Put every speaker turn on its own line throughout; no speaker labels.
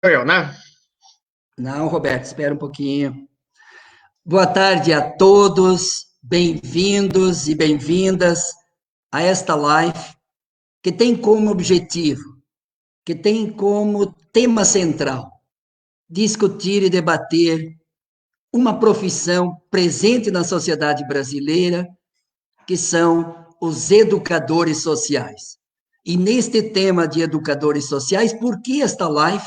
Eu, né?
Não, Roberto, espera um pouquinho. Boa tarde a todos, bem-vindos e bem-vindas a esta live que tem como objetivo, que tem como tema central discutir e debater uma profissão presente na sociedade brasileira, que são os educadores sociais. E neste tema de educadores sociais, por que esta live?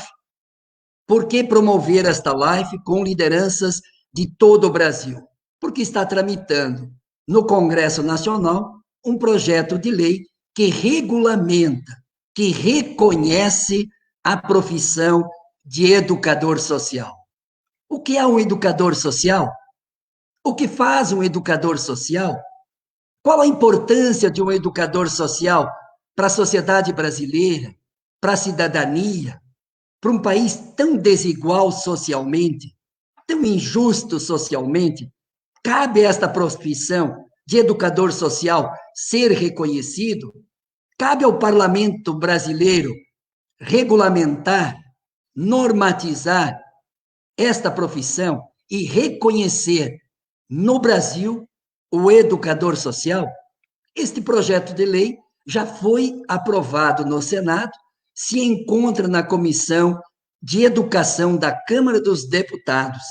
Por que promover esta live com lideranças de todo o Brasil? Porque está tramitando no Congresso Nacional um projeto de lei que regulamenta, que reconhece a profissão de educador social. O que é um educador social? O que faz um educador social? Qual a importância de um educador social para a sociedade brasileira, para a cidadania, para um país tão desigual socialmente, tão injusto socialmente? Cabe esta profissão de educador social ser reconhecido? Cabe ao parlamento brasileiro regulamentar, normatizar esta profissão e reconhecer no Brasil o educador social? Este projeto de lei já foi aprovado no Senado, se encontra na Comissão de Educação da Câmara dos Deputados.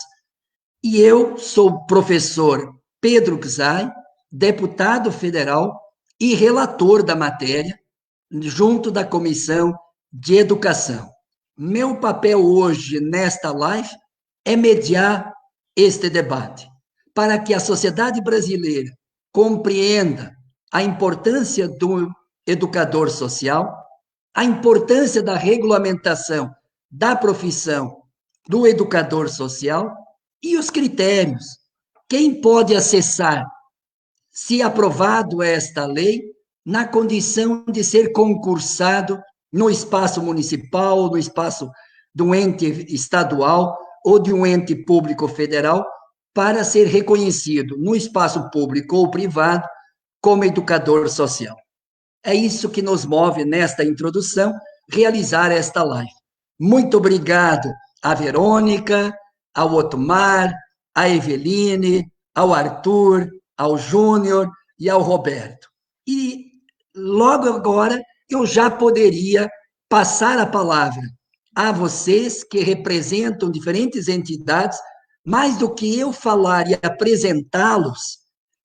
E eu sou o professor Pedro Czai, deputado federal e relator da matéria, junto da Comissão de Educação. Meu papel hoje nesta live é mediar este debate, para que a sociedade brasileira compreenda a importância do educador social, a importância da regulamentação da profissão do educador social e os critérios. Quem pode acessar, se aprovado esta lei, na condição de ser concursado no espaço municipal, no espaço de um ente estadual ou de um ente público federal, para ser reconhecido no espaço público ou privado como educador social. É isso que nos move nesta introdução, realizar esta live. Muito obrigado à Verônica, ao Otomar, à Eveline, ao Arthur, ao Júnior e ao Roberto. E logo agora eu já poderia passar a palavra a vocês que representam diferentes entidades, mais do que eu falar e apresentá-los,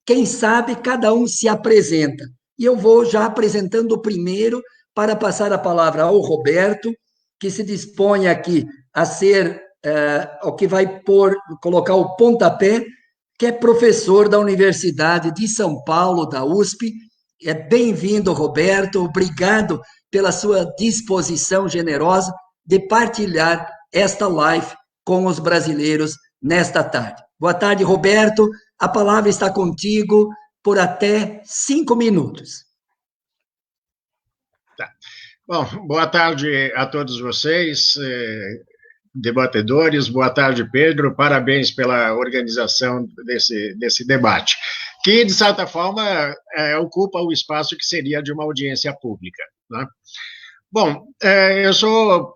quem sabe cada um se apresenta. E eu vou já apresentando o primeiro para passar a palavra ao Roberto, que se dispõe aqui a ser o que vai colocar o pontapé, que é professor da Universidade de São Paulo, da USP. É bem-vindo, Roberto. Obrigado pela sua disposição generosa de partilhar esta live com os brasileiros nesta tarde. Boa tarde, Roberto. A palavra está contigo por até 5 minutos.
Tá. Bom, boa tarde a todos vocês, debatedores. Boa tarde, Pedro. Parabéns pela organização desse debate, que, de certa forma, ocupa o espaço que seria de uma audiência pública, né? Bom, eu sou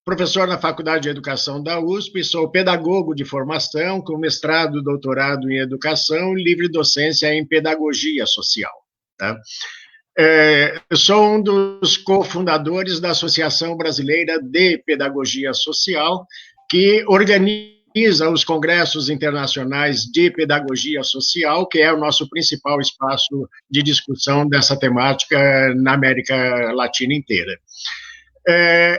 professor na Faculdade de Educação da USP, sou pedagogo de formação, com mestrado e doutorado em Educação e livre docência em Pedagogia Social, tá? Eu sou um dos cofundadores da Associação Brasileira de Pedagogia Social, que organiza os congressos internacionais de pedagogia social, que é o nosso principal espaço de discussão dessa temática na América Latina inteira.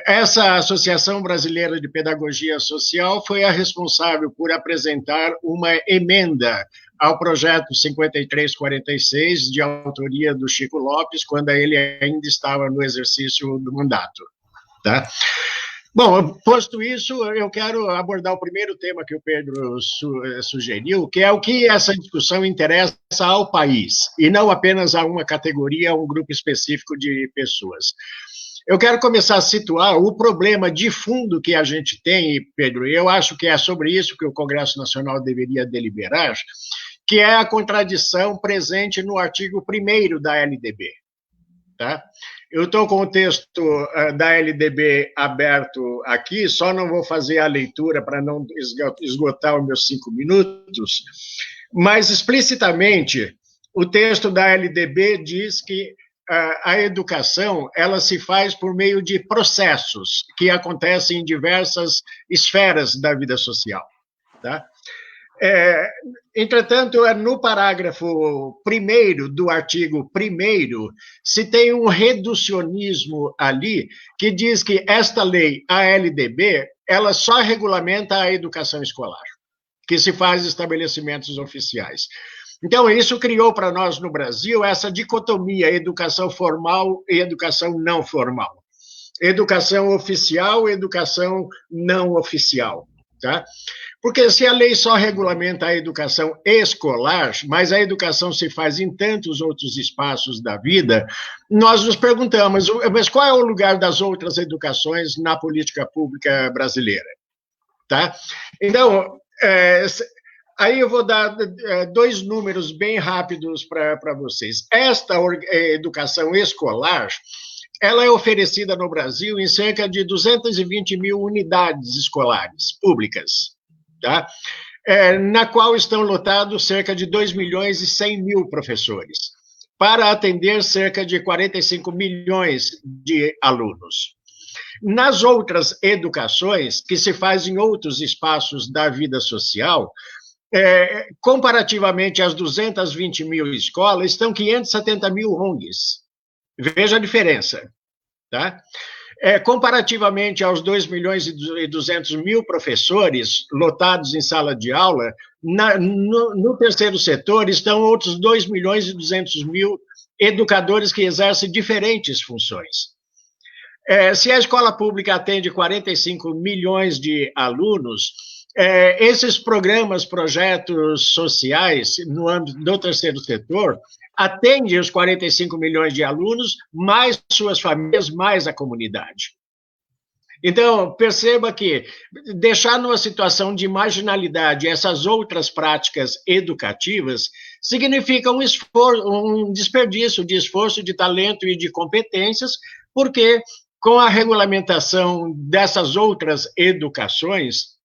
Essa Associação Brasileira de Pedagogia Social foi a responsável por apresentar uma emenda ao projeto 5346, de autoria do Chico Lopes, quando ele ainda estava no exercício do mandato, tá? Bom, posto isso, eu quero abordar o primeiro tema que o Pedro sugeriu, que é o que essa discussão interessa ao país, e não apenas a uma categoria, a um grupo específico de pessoas. Eu quero começar a situar o problema de fundo que a gente tem, Pedro, e eu acho que é sobre isso que o Congresso Nacional deveria deliberar, que é a contradição presente no artigo 1º da LDB. tá? Eu estou com o texto da LDB aberto aqui, só não vou fazer a leitura para não esgotar os meus 5 minutos, mas explicitamente o texto da LDB diz que a educação ela se faz por meio de processos que acontecem em diversas esferas da vida social, tá? Entretanto, no parágrafo 1º do artigo 1º, se tem um reducionismo ali que diz que esta lei, a LDB, ela só regulamenta a educação escolar, que se faz estabelecimentos oficiais. Então, isso criou para nós no Brasil essa dicotomia educação formal e educação não formal. Educação oficial e educação não oficial, tá? Porque se a lei só regulamenta a educação escolar, mas a educação se faz em tantos outros espaços da vida, nós nos perguntamos, mas qual é o lugar das outras educações na política pública brasileira? Tá? Então, aí eu vou dar 2 números bem rápidos para vocês. Esta educação escolar, ela é oferecida no Brasil em cerca de 220 mil unidades escolares públicas, tá? Na qual estão lotados cerca de 2 milhões e 100 mil professores, para atender cerca de 45 milhões de alunos. Nas outras educações, que se fazem em outros espaços da vida social, comparativamente às 220 mil escolas, estão 570 mil ONGs. Veja a diferença, tá? Comparativamente aos 2 milhões e 200 mil professores lotados em sala de aula, no terceiro setor estão outros 2 milhões e 200 mil educadores que exercem diferentes funções. Se a escola pública atende 45 milhões de alunos, esses programas, projetos sociais no âmbito do terceiro setor atende os 45 milhões de alunos, mais suas famílias, mais a comunidade. Então, perceba que deixar numa situação de marginalidade essas outras práticas educativas significa um desperdício de esforço, de talento e de competências, porque com a regulamentação dessas outras educações,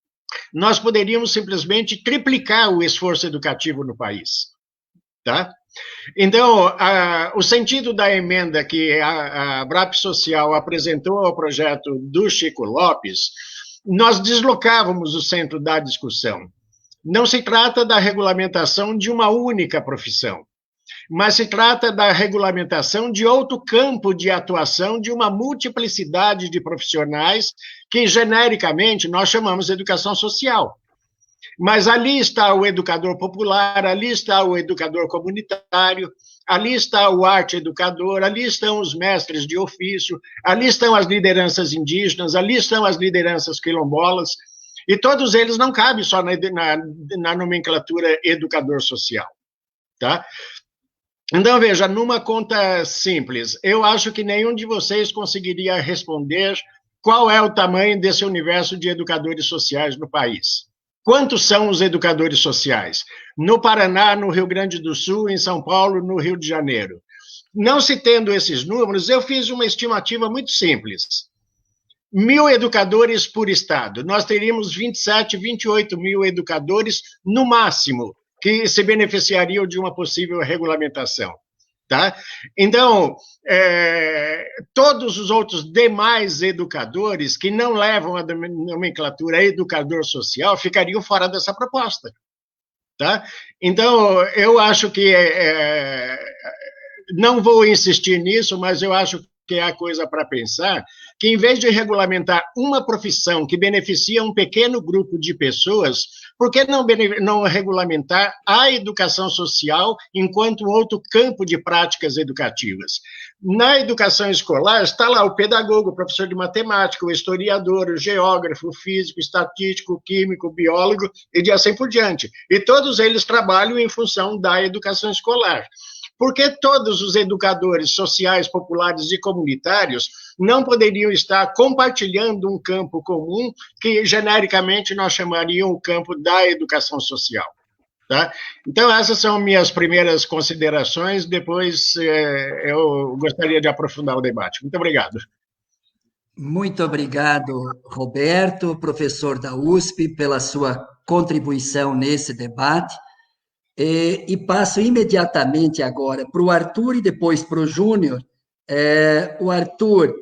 nós poderíamos simplesmente triplicar o esforço educativo no país, tá? Então, o sentido da emenda que a Abrap Social apresentou ao projeto do Chico Lopes, nós deslocávamos o centro da discussão. Não se trata da regulamentação de uma única profissão, mas se trata da regulamentação de outro campo de atuação de uma multiplicidade de profissionais que, genericamente, nós chamamos de educação social. Mas ali está o educador popular, ali está o educador comunitário, ali está o arte-educador, ali estão os mestres de ofício, ali estão as lideranças indígenas, ali estão as lideranças quilombolas, e todos eles não cabem só na nomenclatura educador social, tá? Então, veja, numa conta simples, eu acho que nenhum de vocês conseguiria responder qual é o tamanho desse universo de educadores sociais no país. Quantos são os educadores sociais? No Paraná, no Rio Grande do Sul, em São Paulo, no Rio de Janeiro. Não se tendo esses números, eu fiz uma estimativa muito simples. 1.000 educadores por estado. Nós teríamos 27, 28 mil educadores, no máximo, que se beneficiariam de uma possível regulamentação. Tá? Então, todos os outros demais educadores que não levam a nomenclatura educador social ficariam fora dessa proposta. Tá? Então, eu acho que, não vou insistir nisso, mas eu acho que é a coisa para pensar, que em vez de regulamentar uma profissão que beneficia um pequeno grupo de pessoas, por que não regulamentar a educação social enquanto outro campo de práticas educativas? Na educação escolar está lá o pedagogo, o professor de matemática, o historiador, o geógrafo, o físico, o estatístico, o químico, o biólogo e assim por diante. E todos eles trabalham em função da educação escolar. Porque todos os educadores sociais, populares e comunitários não poderiam estar compartilhando um campo comum que, genericamente, nós chamaríamos o campo da educação social. Tá? Então, essas são minhas primeiras considerações, depois eu gostaria de aprofundar o debate. Muito obrigado.
Muito obrigado, Roberto, professor da USP, pela sua contribuição nesse debate. E passo imediatamente agora para o Arthur e depois para o Júnior. O Arthur,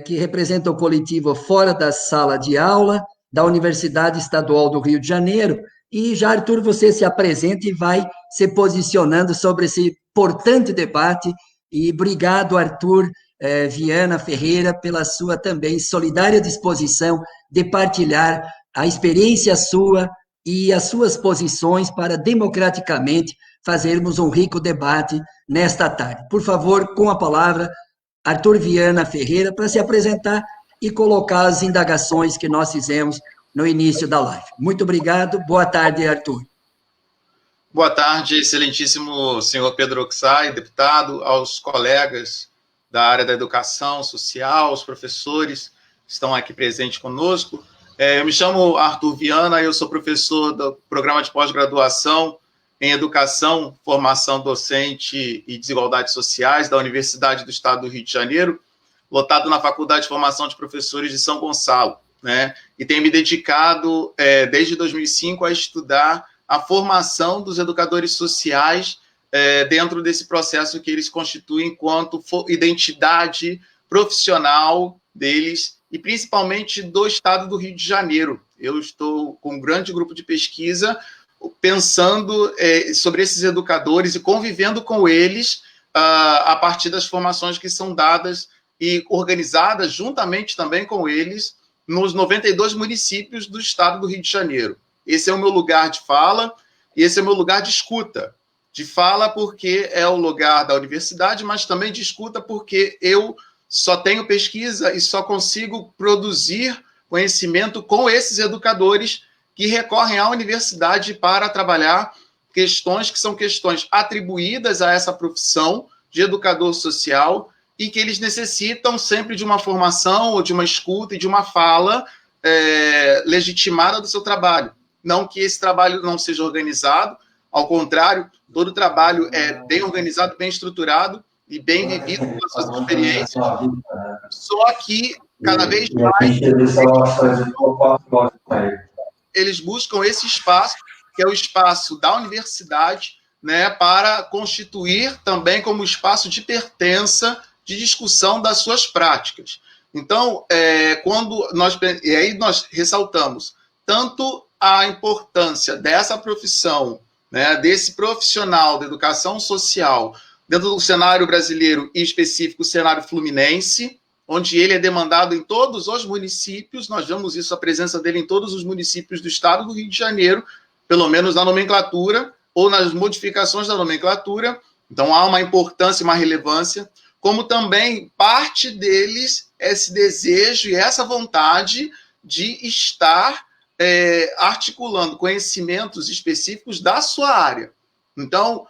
que representa o coletivo Fora da Sala de Aula, da Universidade Estadual do Rio de Janeiro. E já, Arthur, você se apresenta e vai se posicionando sobre esse importante debate. E obrigado, Arthur Viana Ferreira, pela sua também solidária disposição de partilhar a experiência sua e as suas posições para democraticamente fazermos um rico debate nesta tarde. Por favor, com a palavra, Arthur Viana Ferreira, para se apresentar e colocar as indagações que nós fizemos no início da live. Muito obrigado. Boa tarde, Arthur.
Boa tarde, excelentíssimo senhor Pedro Oxai, deputado, aos colegas da área da educação social, os professores que estão aqui presentes conosco. Eu me chamo Arthur Viana, eu sou professor do programa de pós-graduação em Educação, Formação Docente e Desigualdades Sociais da Universidade do Estado do Rio de Janeiro, lotado na Faculdade de Formação de Professores de São Gonçalo, né? E tenho me dedicado, desde 2005, a estudar a formação dos educadores sociais dentro desse processo que eles constituem enquanto identidade profissional deles, e principalmente do Estado do Rio de Janeiro. Eu estou com um grande grupo de pesquisa pensando sobre esses educadores e convivendo com eles a partir das formações que são dadas e organizadas juntamente também com eles nos 92 municípios do Estado do Rio de Janeiro. Esse é o meu lugar de fala e esse é o meu lugar de escuta. De fala porque é o lugar da universidade, mas também de escuta porque eu só tenho pesquisa e só consigo produzir conhecimento com esses educadores que recorrem à universidade para trabalhar questões que são questões atribuídas a essa profissão de educador social e que eles necessitam sempre de uma formação ou de uma escuta e de uma fala legitimada do seu trabalho. Não que esse trabalho não seja organizado, ao contrário, todo trabalho é bem organizado, bem estruturado e bem vivido com as suas experiências, só que cada vez mais eles buscam esse espaço, que é o espaço da universidade, né, para constituir também como espaço de pertença, de discussão das suas práticas. Então, e aí nós ressaltamos tanto a importância dessa profissão, né, desse profissional da educação social, dentro do cenário brasileiro, em específico o cenário fluminense, onde ele é demandado em todos os municípios, nós vemos isso, a presença dele em todos os municípios do estado do Rio de Janeiro, pelo menos na nomenclatura, ou nas modificações da nomenclatura, então há uma importância, uma relevância, como também parte deles, esse desejo e essa vontade de estar articulando conhecimentos específicos da sua área. Então,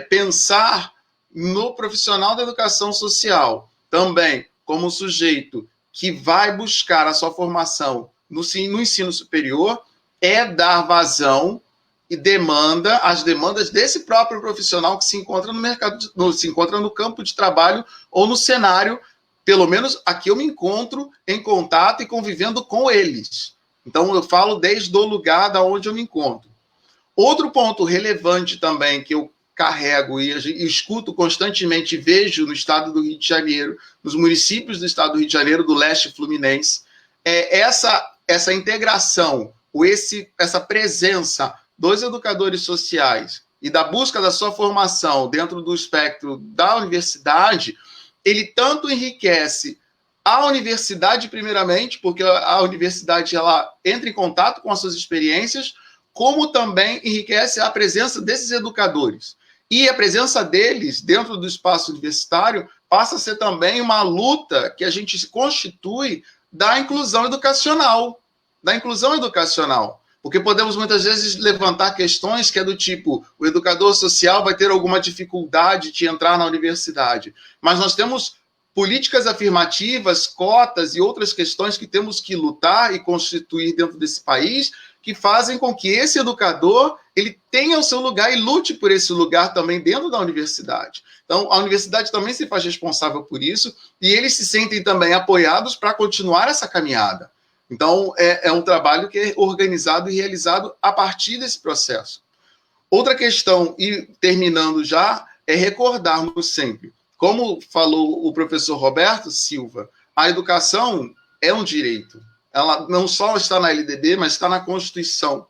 pensar no profissional da educação social também como sujeito que vai buscar a sua formação no ensino superior é dar vazão e demanda as demandas desse próprio profissional que se encontra no mercado, se encontra no campo de trabalho ou no cenário, pelo menos aqui eu me encontro em contato e convivendo com eles. Então eu falo desde o lugar da onde eu me encontro. Outro ponto relevante também que eu carrego e escuto constantemente e vejo no estado do Rio de Janeiro, nos municípios do estado do Rio de Janeiro, do leste fluminense, é essa integração, essa presença dos educadores sociais e da busca da sua formação dentro do espectro da universidade, ele tanto enriquece a universidade, primeiramente, porque a universidade ela entra em contato com as suas experiências, como também enriquece a presença desses educadores. E a presença deles dentro do espaço universitário passa a ser também uma luta que a gente se constitui da inclusão educacional. Porque podemos muitas vezes levantar questões que é do tipo, o educador social vai ter alguma dificuldade de entrar na universidade. Mas nós temos políticas afirmativas, cotas e outras questões que temos que lutar e constituir dentro desse país, que fazem com que esse educador ele tenha o seu lugar e lute por esse lugar também dentro da universidade. Então, a universidade também se faz responsável por isso e eles se sentem também apoiados para continuar essa caminhada. Então, é um trabalho que é organizado e realizado a partir desse processo. Outra questão, e terminando já, é recordarmos sempre, como falou o professor Roberto Silva, a educação é um direito. Ela não só está na LDB, mas está na Constituição.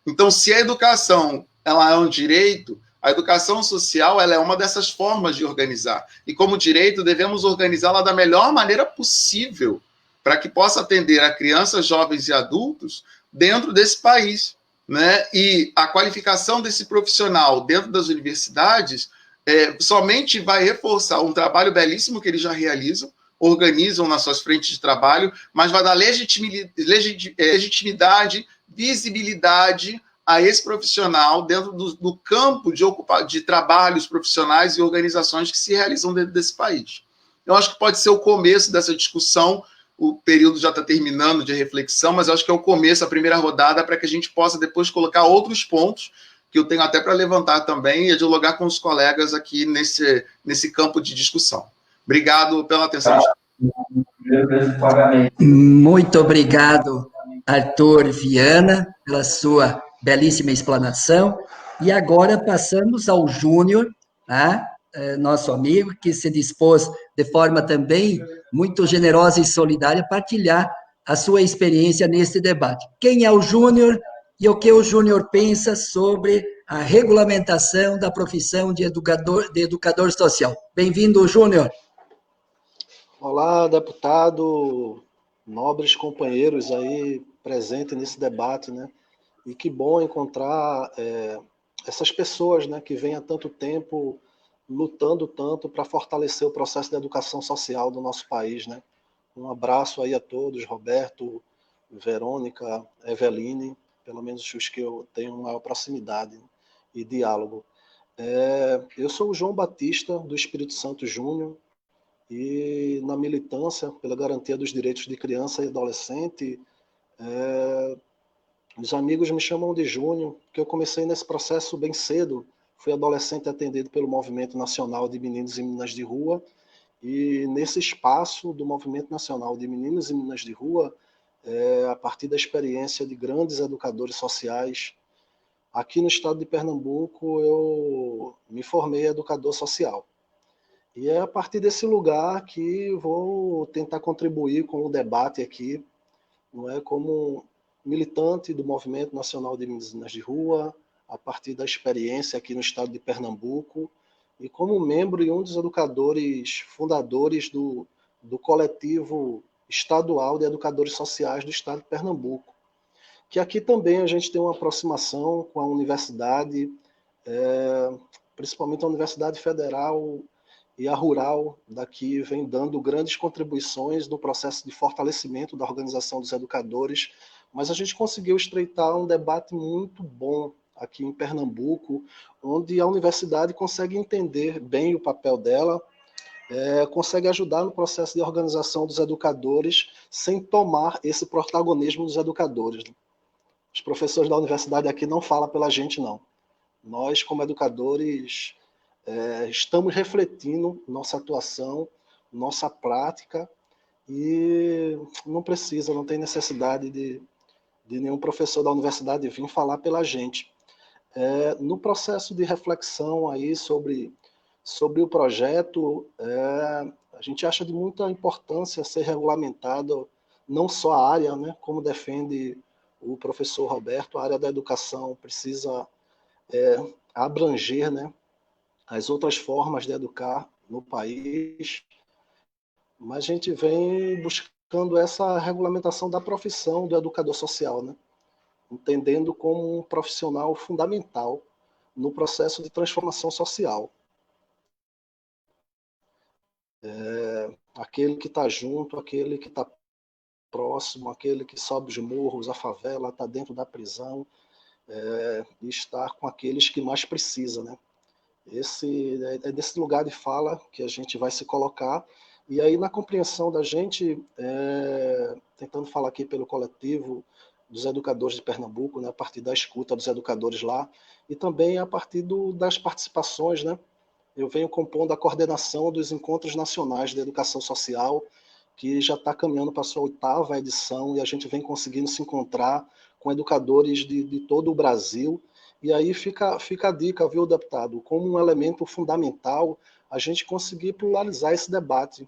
Então, se a educação ela é um direito, a educação social ela é uma dessas formas de organizar. E como direito, devemos organizá-la da melhor maneira possível para que possa atender a crianças, jovens e adultos dentro desse país. Né? E a qualificação desse profissional dentro das universidades somente vai reforçar um trabalho belíssimo que eles já realizam, organizam nas suas frentes de trabalho, mas vai dar legitimidade, visibilidade a esse profissional dentro do campo de trabalhos profissionais e organizações que se realizam dentro desse país. Eu acho que pode ser o começo dessa discussão, o período já está terminando de reflexão, mas eu acho que é o começo, a primeira rodada, para que a gente possa depois colocar outros pontos que eu tenho até para levantar também e dialogar com os colegas aqui nesse campo de discussão. Obrigado pela atenção.
Muito obrigado, Arthur Viana, pela sua belíssima explanação. E agora passamos ao Júnior, tá? Nosso amigo, que se dispôs de forma também muito generosa e solidária a partilhar a sua experiência neste debate. Quem é o Júnior e o que o Júnior pensa sobre a regulamentação da profissão de educador social? Bem-vindo, Júnior.
Olá, deputado, nobres companheiros aí presentes nesse debate, né? E que bom encontrar essas pessoas, né, que vêm há tanto tempo lutando tanto para fortalecer o processo de educação social do nosso país, né? Um abraço aí a todos, Roberto, Verônica, Eveline, pelo menos os que eu tenho maior proximidade e diálogo. Eu sou o João Batista, do Espírito Santo Júnior, e na militância pela garantia dos direitos de criança e adolescente, os amigos me chamam de Júnior, porque eu comecei nesse processo bem cedo. Fui adolescente atendido pelo Movimento Nacional de Meninos e Meninas de Rua, e nesse espaço do Movimento Nacional de Meninos e Meninas de Rua, a partir da experiência de grandes educadores sociais, aqui no estado de Pernambuco eu me formei educador social. E é a partir desse lugar que vou tentar contribuir com o debate aqui, não é, como militante do Movimento Nacional de Meninos e Meninas de Rua, a partir da experiência aqui no estado de Pernambuco, e como membro e um dos educadores fundadores do coletivo estadual de educadores sociais do estado de Pernambuco, que aqui também a gente tem uma aproximação com a universidade, principalmente a Universidade Federal e a Rural daqui vem dando grandes contribuições no processo de fortalecimento da organização dos educadores, mas a gente conseguiu estreitar um debate muito bom aqui em Pernambuco, onde a universidade consegue entender bem o papel dela, consegue ajudar no processo de organização dos educadores sem tomar esse protagonismo dos educadores. Os professores da universidade aqui não falam pela gente, não. Nós, como educadores, estamos refletindo nossa atuação, nossa prática, e não tem necessidade de nenhum professor da universidade vir falar pela gente. No processo de reflexão aí sobre o projeto, a gente acha de muita importância ser regulamentado não só a área, né, como defende o professor Roberto, a área da educação precisa abranger, né, as outras formas de educar no país, mas a gente vem buscando essa regulamentação da profissão do educador social, né? Entendendo como um profissional fundamental no processo de transformação social. Aquele que está junto, aquele que está próximo, aquele que sobe os morros, a favela, está dentro da prisão, e estar com aqueles que mais precisam, né? Esse é desse lugar de fala que a gente vai se colocar, E aí, na compreensão da gente, tentando falar aqui pelo coletivo dos educadores de Pernambuco, né, a partir da escuta dos educadores lá, e também a partir das participações, né, eu venho compondo a coordenação dos encontros nacionais de educação social, que já está caminhando para a sua 8ª edição, e a gente vem conseguindo se encontrar com educadores de todo o Brasil. E aí fica a dica, viu, deputado, como um elemento fundamental a gente conseguir pluralizar esse debate.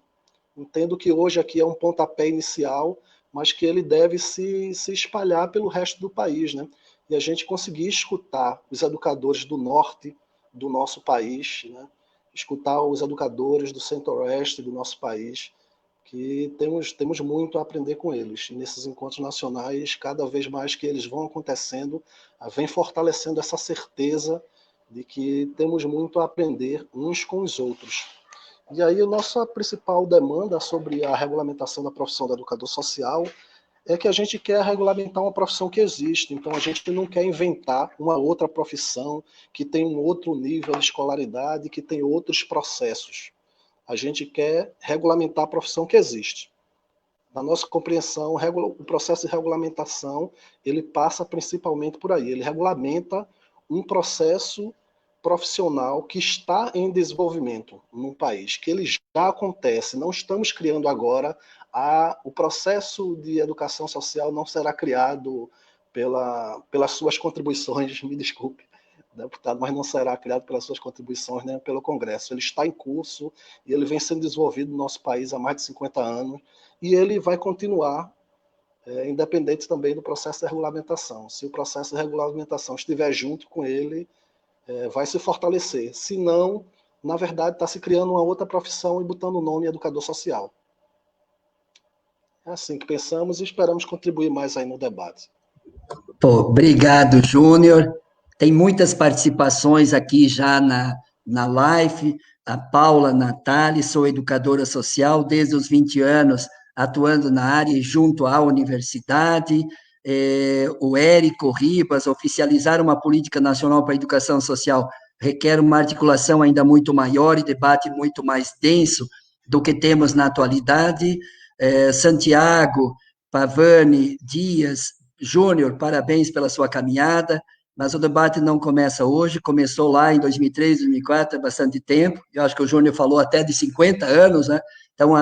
Entendo que hoje aqui é um pontapé inicial, mas que ele deve se espalhar pelo resto do país, né? E a gente conseguir escutar os educadores do norte do nosso país, né? Escutar os educadores do centro-oeste do nosso país, que temos muito a aprender com eles. E nesses encontros nacionais, cada vez mais que eles vão acontecendo, vem fortalecendo essa certeza de que temos muito a aprender uns com os outros. E aí a nossa principal demanda sobre a regulamentação da profissão do educador social é que a gente quer regulamentar uma profissão que existe. Então a gente não quer inventar uma outra profissão que tem um outro nível de escolaridade, que tem outros processos. A gente quer regulamentar a profissão que existe. Na nossa compreensão, o processo de regulamentação, ele passa principalmente por aí. Ele regulamenta um processo profissional que está em desenvolvimento no país, que ele já acontece. Não estamos criando agora, o processo de educação social não será criado pelas suas contribuições, me desculpe, deputado, mas não será criado pelas suas contribuições, nem pelo Congresso. Ele está em curso e ele vem sendo desenvolvido no nosso país há mais de 50 anos e ele vai continuar, independente também do processo de regulamentação. Se o processo de regulamentação estiver junto com ele, vai se fortalecer. Se não, na verdade, está se criando uma outra profissão e botando o nome educador social. É assim que pensamos e esperamos contribuir mais aí no debate.
Pô, obrigado, Júnior. Tem muitas participações aqui já na live. A Paula Natali, sou educadora social desde os 20 anos, atuando na área e junto à universidade. O Érico Ribas, oficializar uma política nacional para a educação social requer uma articulação ainda muito maior e debate muito mais denso do que temos na atualidade. Santiago Pavani Dias, Júnior, parabéns pela sua caminhada, mas o debate não começa hoje, começou lá em 2003, 2004, há bastante tempo, eu acho que o Júnior falou até de 50 anos, né? Então,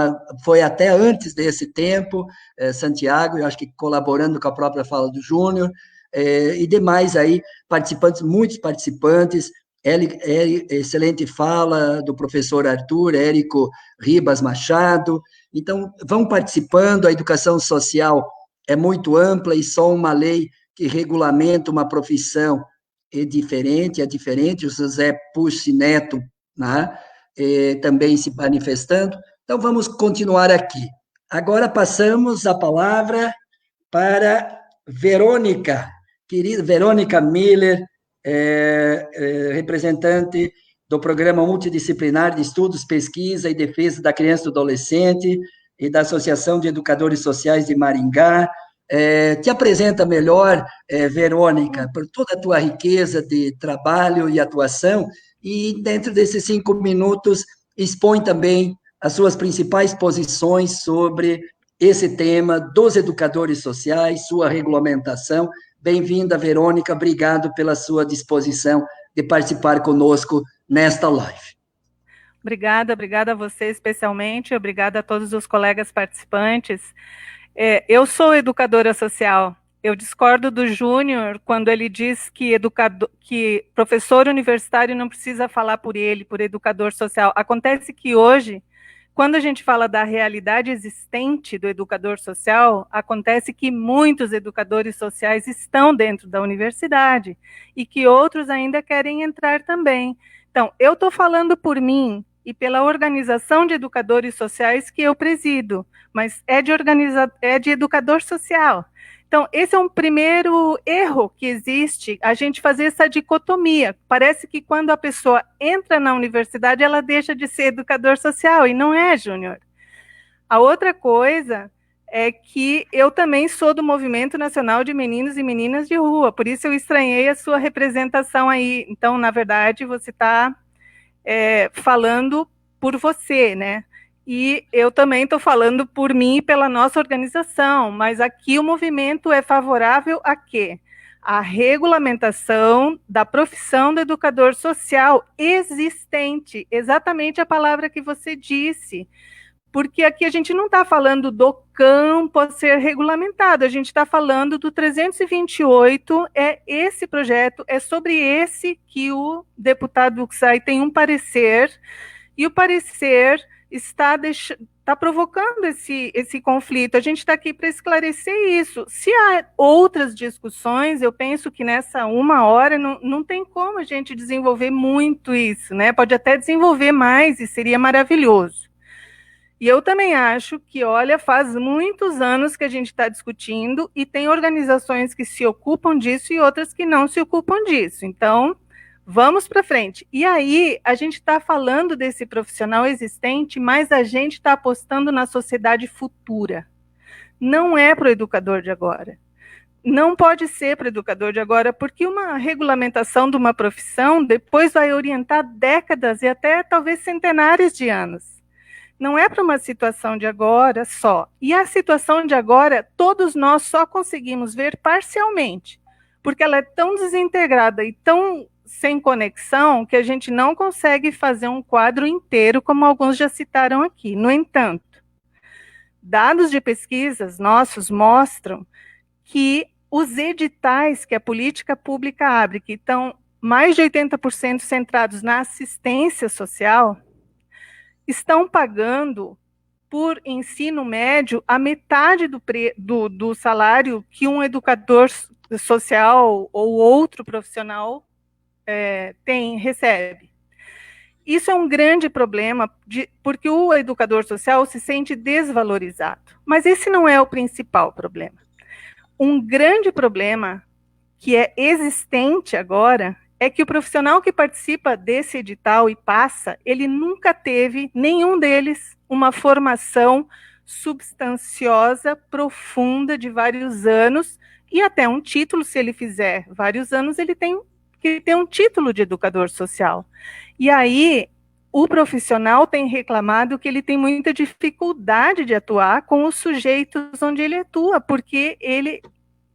foi até antes desse tempo, Santiago, eu acho que colaborando com a própria fala do Júnior, e demais aí, participantes, muitos participantes, excelente fala do professor Arthur, Érico Ribas Machado. Então, vão participando, a educação social é muito ampla e só uma lei que regulamenta uma profissão é diferente, o José Pucci Neto, né, também se manifestando. Então, vamos continuar aqui. Agora passamos a palavra para Verônica, querida Verônica Miller, representante do Programa Multidisciplinar de Estudos, Pesquisa e Defesa da Criança e do Adolescente e da Associação de Educadores Sociais de Maringá. Te apresenta melhor, Verônica, por toda a tua riqueza de trabalho e atuação, e dentro desses 5 minutos expõe também as suas principais posições sobre esse tema dos educadores sociais, sua regulamentação. Bem-vinda, Verônica, obrigado pela sua disposição de participar conosco nesta live.
Obrigada a você especialmente, obrigada a todos os colegas participantes. Eu sou educadora social. Eu discordo do Júnior quando ele diz que professor universitário não precisa falar por ele, por educador social. Acontece que hoje, quando a gente fala da realidade existente do educador social, acontece que muitos educadores sociais estão dentro da universidade e que outros ainda querem entrar também. Então, eu estou falando por mim e pela organização de educadores sociais que eu presido, mas é de educador social. Então, esse é um primeiro erro que existe, a gente fazer essa dicotomia. Parece que quando a pessoa entra na universidade, ela deixa de ser educador social, e não é, Júnior. A outra coisa é que eu também sou do Movimento Nacional de Meninos e Meninas de Rua, por isso eu estranhei a sua representação aí. Então, na verdade, você está falando por você, né? E eu também estou falando por mim e pela nossa organização, mas aqui o movimento é favorável a quê? A regulamentação da profissão do educador social existente, exatamente a palavra que você disse, porque aqui a gente não está falando do campo a ser regulamentado, a gente está falando do 328, esse projeto, é sobre esse que o deputado Uxai tem um parecer, e o parecer está provocando esse conflito. A gente está aqui para esclarecer isso. Se há outras discussões, eu penso que nessa 1 hora não tem como a gente desenvolver muito isso, né? Pode até desenvolver mais e seria maravilhoso. E eu também acho que, olha, faz muitos anos que a gente está discutindo e tem organizações que se ocupam disso e outras que não se ocupam disso. Então, vamos para frente. E aí, a gente está falando desse profissional existente, mas a gente está apostando na sociedade futura. Não é para o educador de agora. Não pode ser para o educador de agora, porque uma regulamentação de uma profissão depois vai orientar décadas e até talvez centenares de anos. Não é para uma situação de agora só. E a situação de agora, todos nós só conseguimos ver parcialmente, porque ela é tão desintegrada e tão sem conexão que a gente não consegue fazer um quadro inteiro, como alguns já citaram aqui. No entanto, dados de pesquisas nossos mostram que os editais que a política pública abre, que estão mais de 80% centrados na assistência social, estão pagando por ensino médio a metade do salário que um educador social ou outro profissional recebe. Isso é um grande problema, porque o educador social se sente desvalorizado. Mas esse não é o principal problema. Um grande problema que é existente agora é que o profissional que participa desse edital e passa, ele nunca teve, nenhum deles, uma formação substanciosa, profunda, de vários anos, e até um título, se ele fizer vários anos, ele tem que ter um título de educador social. E aí, o profissional tem reclamado que ele tem muita dificuldade de atuar com os sujeitos onde ele atua, porque ele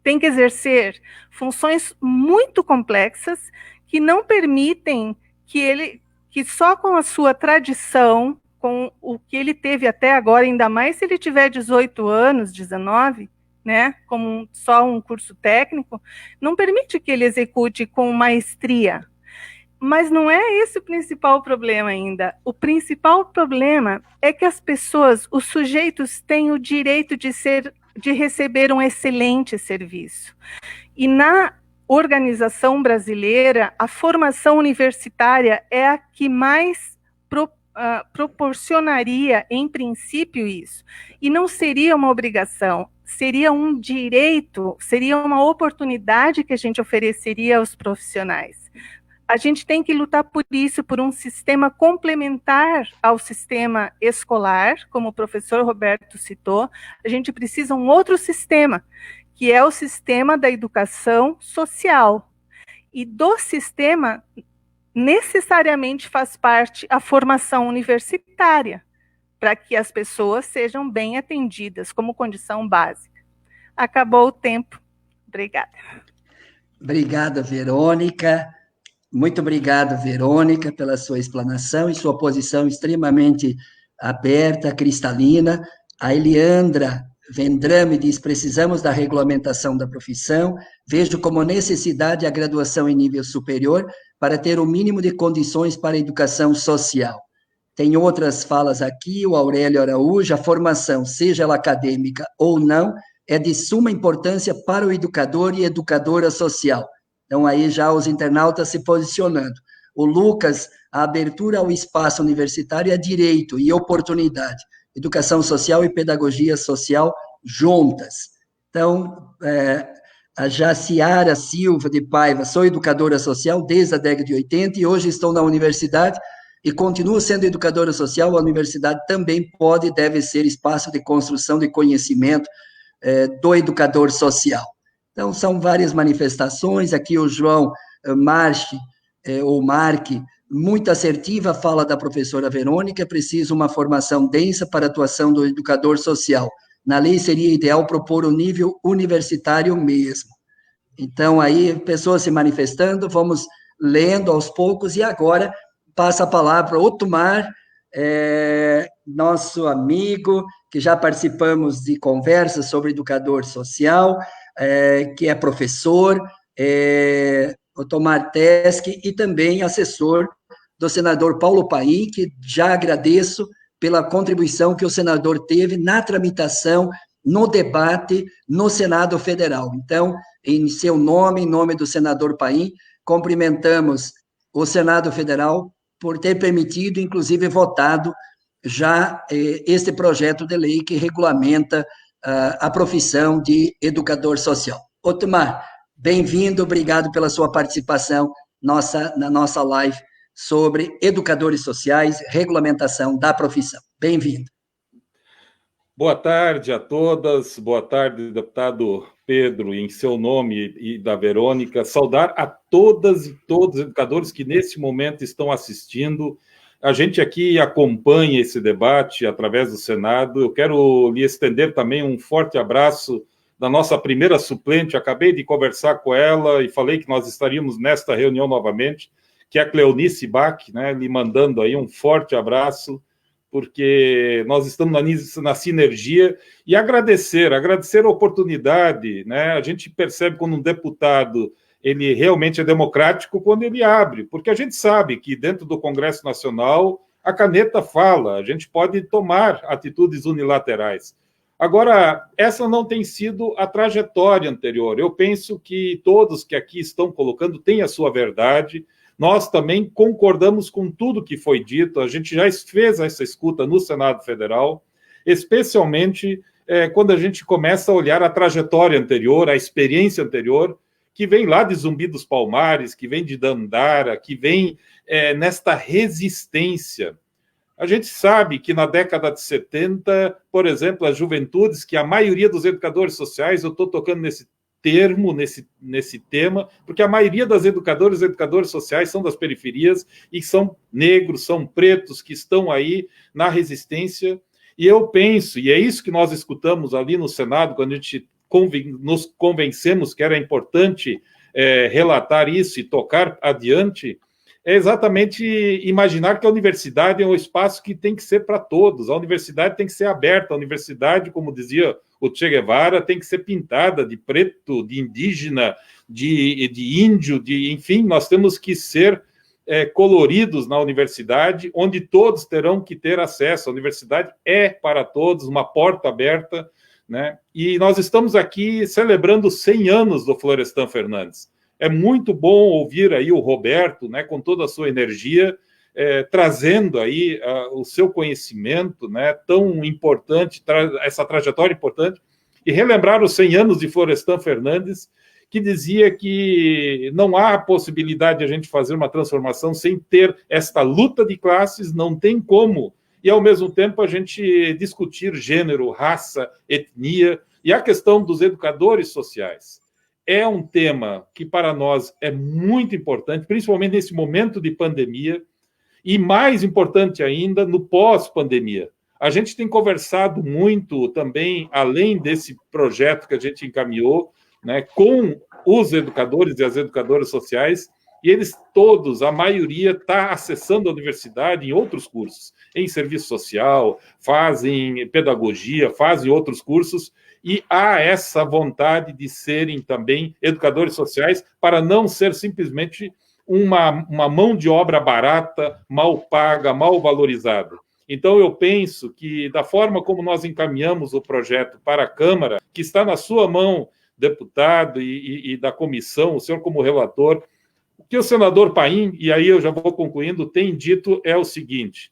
tem que exercer funções muito complexas que não permitem que só com a sua tradição, com o que ele teve até agora, ainda mais se ele tiver 18 anos, 19, né, como só um curso técnico, não permite que ele execute com maestria. Mas não é esse o principal problema ainda. O principal problema é que as pessoas, os sujeitos, têm o direito de receber um excelente serviço. E na organização brasileira, a formação universitária é a que mais proporcionaria, em princípio, isso. E não seria uma obrigação, seria um direito, seria uma oportunidade que a gente ofereceria aos profissionais. A gente tem que lutar por isso, por um sistema complementar ao sistema escolar, como o professor Roberto citou. A gente precisa de um outro sistema, que é o sistema da educação social. E do sistema, necessariamente faz parte a formação universitária, para que as pessoas sejam bem atendidas como condição básica. Acabou o tempo. Obrigada.
Obrigada, Verônica. Muito obrigado, Verônica, pela sua explanação e sua posição extremamente aberta, cristalina. A Eliandra Vendrame diz: precisamos da regulamentação da profissão, vejo como necessidade a graduação em nível superior para ter o mínimo de condições para a educação social. Tem outras falas aqui, o Aurélio Araújo: a formação, seja ela acadêmica ou não, é de suma importância para o educador e educadora social. Então, aí já os internautas se posicionando. O Lucas: a abertura ao espaço universitário é direito e oportunidade. Educação social e pedagogia social juntas. Então, a Jaciara Silva de Paiva: sou educadora social desde a década de 80 e hoje estou na universidade e continuo sendo educadora social. A universidade também pode e deve ser espaço de construção de conhecimento do educador social. Então, são várias manifestações. Aqui o João Marque muito assertiva a fala da professora Verônica, é preciso uma formação densa para a atuação do educador social. Na lei seria ideal propor o nível universitário mesmo. Então, aí, pessoas se manifestando, vamos lendo aos poucos, e agora passa a palavra para o Otumar, nosso amigo, que já participamos de conversas sobre educador social, que é professor, Otomar Teske, e também assessor do senador Paulo Paim, que já agradeço pela contribuição que o senador teve na tramitação, no debate, no Senado Federal. Então, em seu nome, em nome do senador Paim, cumprimentamos o Senado Federal por ter permitido, inclusive votado, já este projeto de lei que regulamenta a profissão de educador social. Otomar, bem-vindo, obrigado pela sua participação na nossa live sobre educadores sociais, regulamentação da profissão. Bem-vindo.
Boa tarde a todas, boa tarde, deputado Pedro, em seu nome e da Verônica. Saudar a todas e todos os educadores que nesse momento estão assistindo. A gente aqui acompanha esse debate através do Senado. Eu quero lhe estender também um forte abraço da nossa primeira suplente. Acabei de conversar com ela e falei que nós estaríamos nesta reunião novamente, que é a Cleonice Bach, né, lhe mandando aí um forte abraço, porque nós estamos na sinergia, e agradecer a oportunidade, né? A gente percebe quando um deputado ele realmente é democrático quando ele abre, porque a gente sabe que dentro do Congresso Nacional a caneta fala, a gente pode tomar atitudes unilaterais. Agora, essa não tem sido a trajetória anterior. Eu penso que todos que aqui estão colocando têm a sua verdade. Nós também concordamos com tudo que foi dito, a gente já fez essa escuta no Senado Federal, especialmente quando a gente começa a olhar a trajetória anterior, a experiência anterior, que vem lá de Zumbi dos Palmares, que vem de Dandara, que vem nesta resistência. A gente sabe que na década de 70, por exemplo, as juventudes, que a maioria dos educadores sociais, eu estou tocando nesse termo, nesse tema, porque a maioria das educadoras e educadores sociais são das periferias e são negros, são pretos, que estão aí na resistência. E eu penso, e é isso que nós escutamos ali no Senado, quando a gente nos convencemos que era importante relatar isso e tocar adiante, é exatamente imaginar que a universidade é um espaço que tem que ser para todos, a universidade tem que ser aberta, a universidade, como dizia o Che Guevara, tem que ser pintada de preto, de indígena, de índio, enfim, nós temos que ser coloridos na universidade, onde todos terão que ter acesso. A universidade é para todos, uma porta aberta, né? E nós estamos aqui celebrando 100 anos do Florestan Fernandes. É muito bom ouvir aí o Roberto, né, com toda a sua energia, trazendo aí o seu conhecimento, né, tão importante, essa trajetória importante, e relembrar os 100 anos de Florestan Fernandes, que dizia que não há possibilidade de a gente fazer uma transformação sem ter esta luta de classes, não tem como, e ao mesmo tempo a gente discutir gênero, raça, etnia, e a questão dos educadores sociais. É um tema que para nós é muito importante, principalmente nesse momento de pandemia, e mais importante ainda, no pós-pandemia. A gente tem conversado muito também, além desse projeto que a gente encaminhou, né, com os educadores e as educadoras sociais, e eles todos, a maioria, está acessando a universidade em outros cursos, em serviço social, fazem pedagogia, fazem outros cursos, e há essa vontade de serem também educadores sociais para não ser simplesmente uma mão de obra barata, mal paga, mal valorizada. Então, eu penso que, da forma como nós encaminhamos o projeto para a Câmara, que está na sua mão, deputado, e da comissão, o senhor como relator, o que o senador Paim, e aí eu já vou concluindo, tem dito é o seguinte: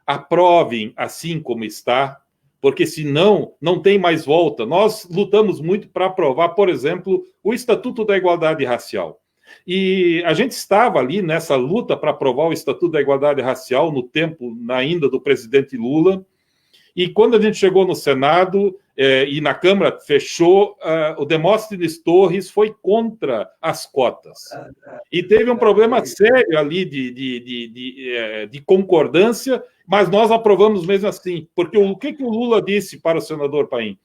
aprovem assim como está, porque senão não tem mais volta. Nós lutamos muito para aprovar, por exemplo, o Estatuto da Igualdade Racial. E a gente estava ali nessa luta para aprovar o Estatuto da Igualdade Racial no tempo ainda do presidente Lula, e quando a gente chegou no Senado, e na Câmara fechou, o Demóstenes Torres foi contra as cotas. E teve um problema sério ali de concordância, mas nós aprovamos mesmo assim. Porque o que o Lula disse para o senador Paim?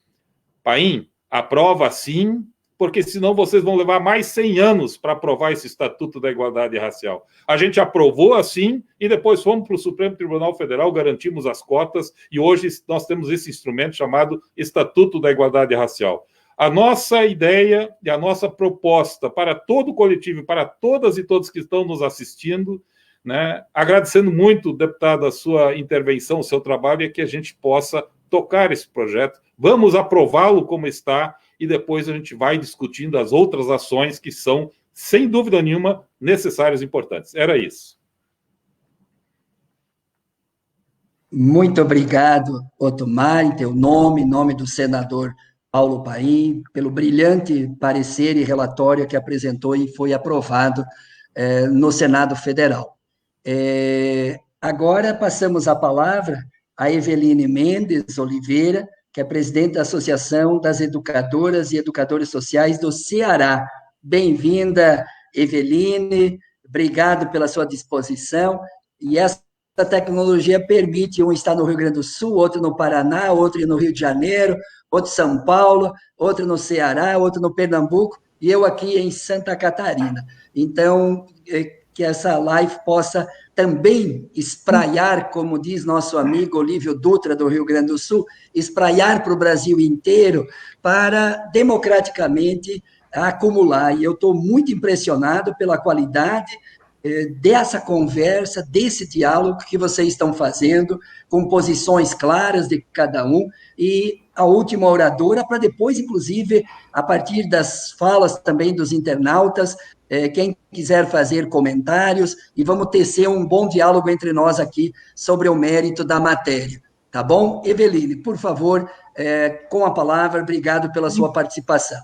Paim, aprova sim, porque senão vocês vão levar mais 100 anos para aprovar esse Estatuto da Igualdade Racial. A gente aprovou assim e depois fomos para o Supremo Tribunal Federal, garantimos as cotas e hoje nós temos esse instrumento chamado Estatuto da Igualdade Racial. A nossa ideia e a nossa proposta para todo o coletivo e para todas e todos que estão nos assistindo, né, agradecendo muito, deputado, a sua intervenção, o seu trabalho, é que a gente possa tocar esse projeto. Vamos aprová-lo como está e depois a gente vai discutindo as outras ações que são, sem dúvida nenhuma, necessárias e importantes. Era isso.
Muito obrigado, Otomar, em teu nome, em nome do senador Paulo Paim, pelo brilhante parecer e relatório que apresentou e foi aprovado no Senado Federal. Agora passamos a palavra a Eveline Mendes Oliveira, que é presidente da Associação das Educadoras e Educadores Sociais do Ceará. Bem-vinda, Eveline, obrigado pela sua disposição, e essa tecnologia permite um estar no Rio Grande do Sul, outro no Paraná, outro no Rio de Janeiro, outro em São Paulo, outro no Ceará, outro no Pernambuco, e eu aqui em Santa Catarina. Então, que essa live possa também espraiar, como diz nosso amigo Olívio Dutra, do Rio Grande do Sul, espraiar para o Brasil inteiro, para democraticamente acumular. E eu estou muito impressionado pela qualidade dessa conversa, desse diálogo que vocês estão fazendo, com posições claras de cada um, e a última oradora, para depois, inclusive, a partir das falas também dos internautas, quem quiser fazer comentários, e vamos tecer um bom diálogo entre nós aqui sobre o mérito da matéria. Tá bom? Eveline, por favor, com a palavra, obrigado pela sua participação.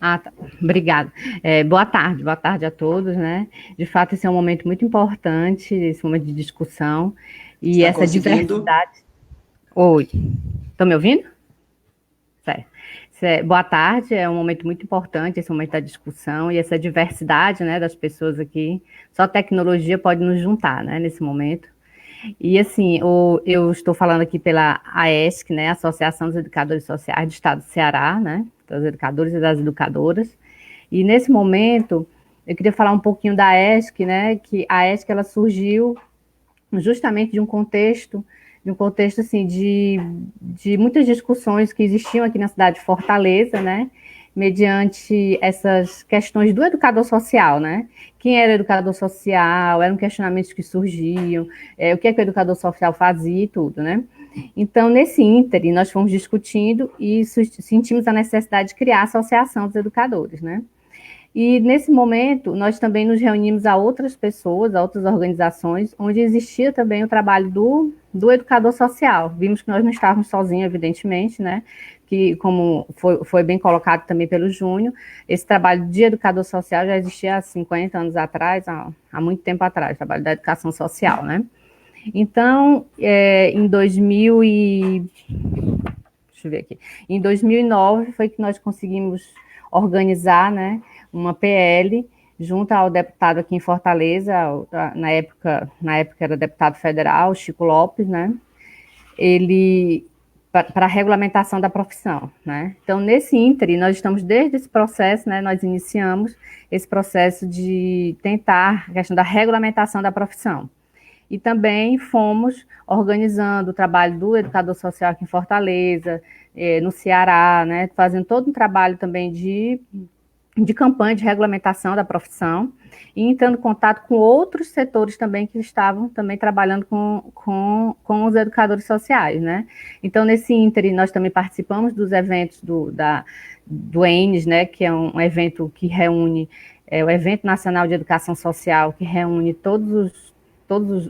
Tá. Obrigada. Boa tarde a todos, né? De fato, esse é um momento muito importante, esse momento de discussão, e essa diversidade... Oi, estão me ouvindo? Certo. Boa tarde, é um momento muito importante, esse momento da discussão, e essa diversidade, né, das pessoas aqui, só a tecnologia pode nos juntar, né, nesse momento. E, assim, eu estou falando aqui pela AESC, né, Associação dos Educadores Sociais do Estado do Ceará, né, dos educadores e das educadoras, e nesse momento, eu queria falar um pouquinho da AESC, né, que a AESC, ela surgiu justamente de um contexto assim, de muitas discussões que existiam aqui na cidade de Fortaleza, né, mediante essas questões do educador social, né, quem era educador social, eram questionamentos que surgiam, o que é que o educador social fazia e tudo, né. Então, nesse ínterim, nós fomos discutindo e sentimos a necessidade de criar a Associação dos Educadores, né. E, nesse momento, nós também nos reunimos a outras pessoas, a outras organizações, onde existia também o trabalho do educador social. Vimos que nós não estávamos sozinhos, evidentemente, né? Que, como foi bem colocado também pelo Júnior, esse trabalho de educador social já existia há 50 anos atrás, há muito tempo atrás, o trabalho da educação social, né? Então, em 2009 foi que nós conseguimos organizar, né, uma PL junto ao deputado aqui em Fortaleza, na época era deputado federal, Chico Lopes, né, ele, para a regulamentação da profissão, né. Então, nesse ínterim, nós estamos desde esse processo, né, nós iniciamos esse processo de tentar a questão da regulamentação da profissão. E também fomos organizando o trabalho do educador social aqui em Fortaleza, no Ceará, né, fazendo todo um trabalho também de campanha de regulamentação da profissão, e entrando em contato com outros setores também que estavam também trabalhando com os educadores sociais, né. Então, nesse ínterim, nós também participamos dos eventos do ENES, né, que é um evento que reúne, o Evento Nacional de Educação Social, que reúne todos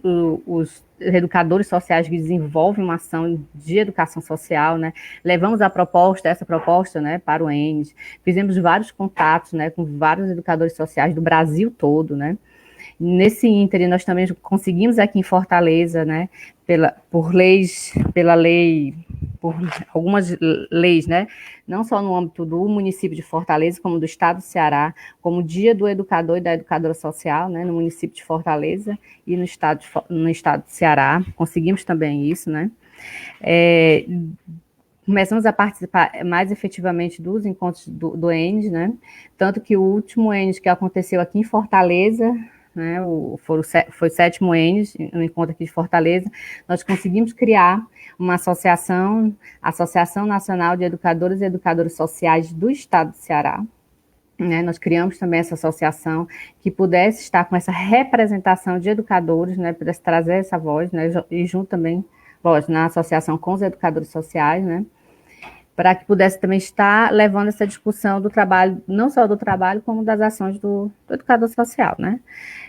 os educadores sociais que desenvolvem uma ação de educação social, né, levamos essa proposta, né, para o ENES, fizemos vários contatos, né, com vários educadores sociais do Brasil todo, né, Nesse ínterim, nós também conseguimos aqui em Fortaleza, né, por algumas leis, né, não só no âmbito do município de Fortaleza, como do estado do Ceará, como o Dia do Educador e da Educadora Social, né, no município de Fortaleza e no estado do Ceará, conseguimos também isso, né. Começamos a participar mais efetivamente dos encontros do ENES, né, tanto que o último ENES que aconteceu aqui em Fortaleza, né, foi o 7º ENES, no encontro aqui de Fortaleza, nós conseguimos criar uma associação, a Associação Nacional de Educadores e Educadoras Sociais do Estado do Ceará, né, nós criamos também essa associação que pudesse estar com essa representação de educadores, né, pudesse trazer essa voz, né, e junto também, lógico, na associação com os educadores sociais, né, para que pudesse também estar levando essa discussão do trabalho, não só do trabalho, como das ações do educador social, né?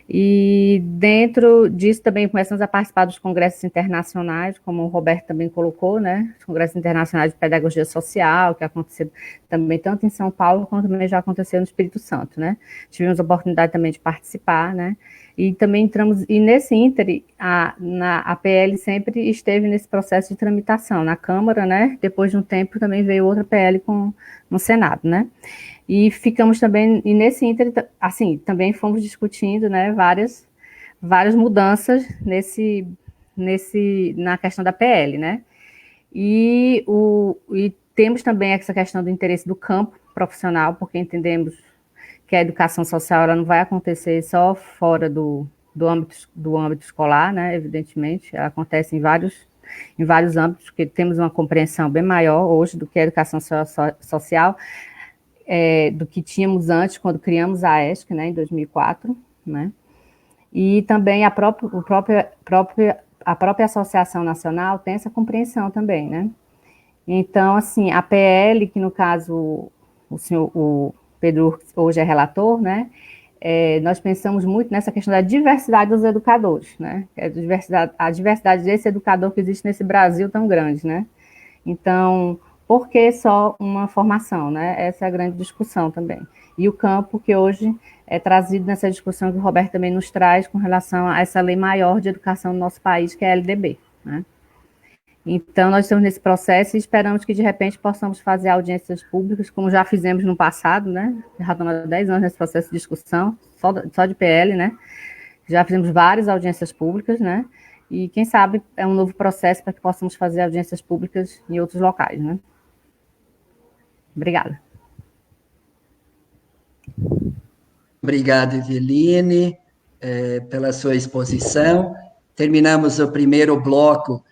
E dentro disso também começamos a participar dos congressos internacionais, como o Roberto também colocou, né? Os congressos internacionais de pedagogia social, que aconteceram também tanto em São Paulo, quanto também já aconteceu no Espírito Santo, né? Tivemos a oportunidade também de participar, né? E também entramos, e nesse ínterim, a PL sempre esteve nesse processo de tramitação na Câmara, né? Depois de um tempo também veio outra PL no Senado, né? E ficamos também, e nesse ínterim, assim, também fomos discutindo, né, várias mudanças na questão da PL, né? E temos também essa questão do interesse do campo profissional, porque entendemos que a educação social ela não vai acontecer só fora do âmbito escolar, né? Evidentemente, ela acontece em vários âmbitos, porque temos uma compreensão bem maior hoje do que a educação social, do que tínhamos antes, quando criamos a ESC, né, em 2004, né? E também a própria Associação Nacional tem essa compreensão também, né? Então, assim, a PL, que no caso o Pedro hoje é relator, né? Nós pensamos muito nessa questão da diversidade dos educadores, né? A diversidade desse educador que existe nesse Brasil tão grande, né? Então, por que só uma formação, né? Essa é a grande discussão também. E o campo que hoje é trazido nessa discussão que o Roberto também nos traz com relação a essa lei maior de educação do nosso país, que é a LDB, né? Então, nós estamos nesse processo e esperamos que, de repente, possamos fazer audiências públicas, como já fizemos no passado, né? Já estamos há 10 anos nesse processo de discussão, só de PL, né? Já fizemos várias audiências públicas, né? E, quem sabe, é um novo processo para que possamos fazer audiências públicas em outros locais, né? Obrigada.
Obrigado, Eveline, pela sua exposição. Terminamos o primeiro bloco,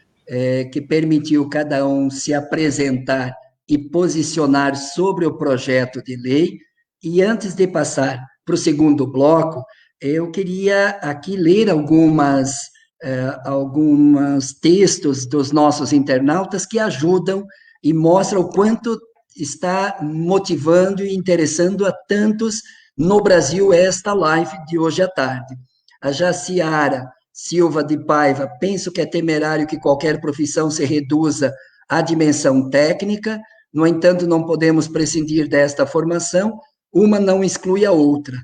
que permitiu cada um se apresentar e posicionar sobre o projeto de lei. E antes de passar para o segundo bloco, eu queria aqui ler alguns textos dos nossos internautas que ajudam e mostram o quanto está motivando e interessando a tantos no Brasil esta live de hoje à tarde. A Jaciara Silva de Paiva: penso que é temerário que qualquer profissão se reduza à dimensão técnica, no entanto, não podemos prescindir desta formação, uma não exclui a outra.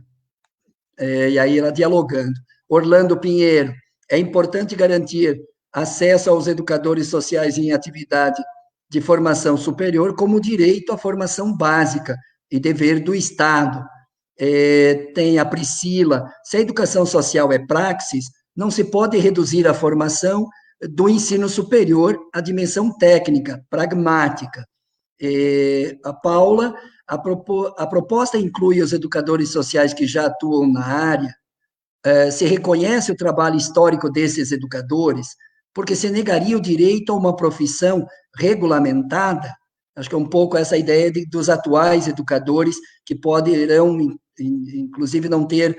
E aí ela dialogando. Orlando Pinheiro: é importante garantir acesso aos educadores sociais em atividade de formação superior como direito à formação básica e dever do Estado. Tem a Priscila: se a educação social é praxis, não se pode reduzir a formação do ensino superior à dimensão técnica, pragmática. A Paula: a proposta inclui os educadores sociais que já atuam na área. Se reconhece o trabalho histórico desses educadores, porque se negaria o direito a uma profissão regulamentada. Acho que é um pouco essa ideia dos atuais educadores que poderão, inclusive, não ter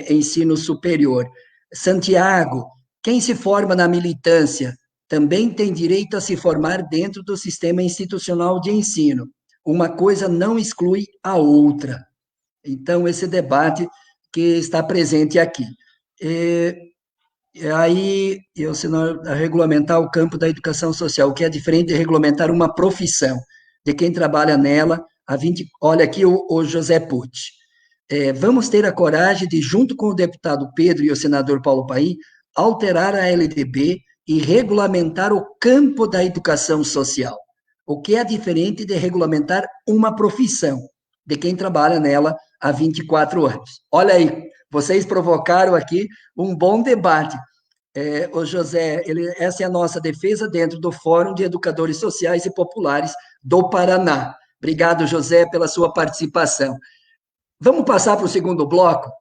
ensino superior. Santiago: quem se forma na militância também tem direito a se formar dentro do sistema institucional de ensino. Uma coisa não exclui a outra. Então, esse debate que está presente aqui. Aí, senão, regulamentar o campo da educação social, o que é diferente de regulamentar uma profissão de quem trabalha nela há 20... Olha aqui o José Pucci. vamos ter a coragem de, junto com o deputado Pedro e o senador Paulo Paim, alterar a LDB e regulamentar o campo da educação social, o que é diferente de regulamentar uma profissão, de quem trabalha nela há 24 anos. Olha aí, vocês provocaram aqui um bom debate. O José, essa é a nossa defesa dentro do Fórum de Educadores Sociais e Populares do Paraná. Obrigado, José, pela sua participação. Vamos passar para o segundo bloco?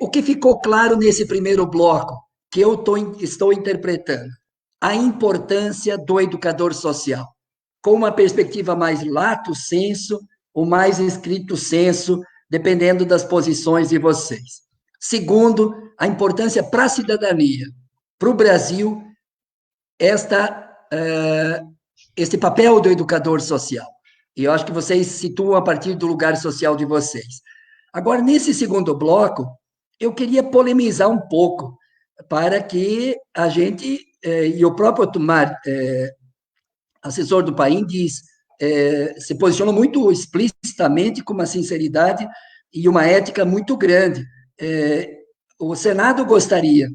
O que ficou claro nesse primeiro bloco, que eu estou interpretando? A importância do educador social, com uma perspectiva mais lato sensu, ou mais estrito sensu, dependendo das posições de vocês. Segundo, a importância para a cidadania, para o Brasil, esse papel do educador social. E eu acho que vocês situam a partir do lugar social de vocês. Agora, nesse segundo bloco, eu queria polemizar um pouco, para que a gente, e o próprio Otumar, assessor do Paim, se posicionou muito explicitamente, com uma sinceridade e uma ética muito grande. O Senado gostaria,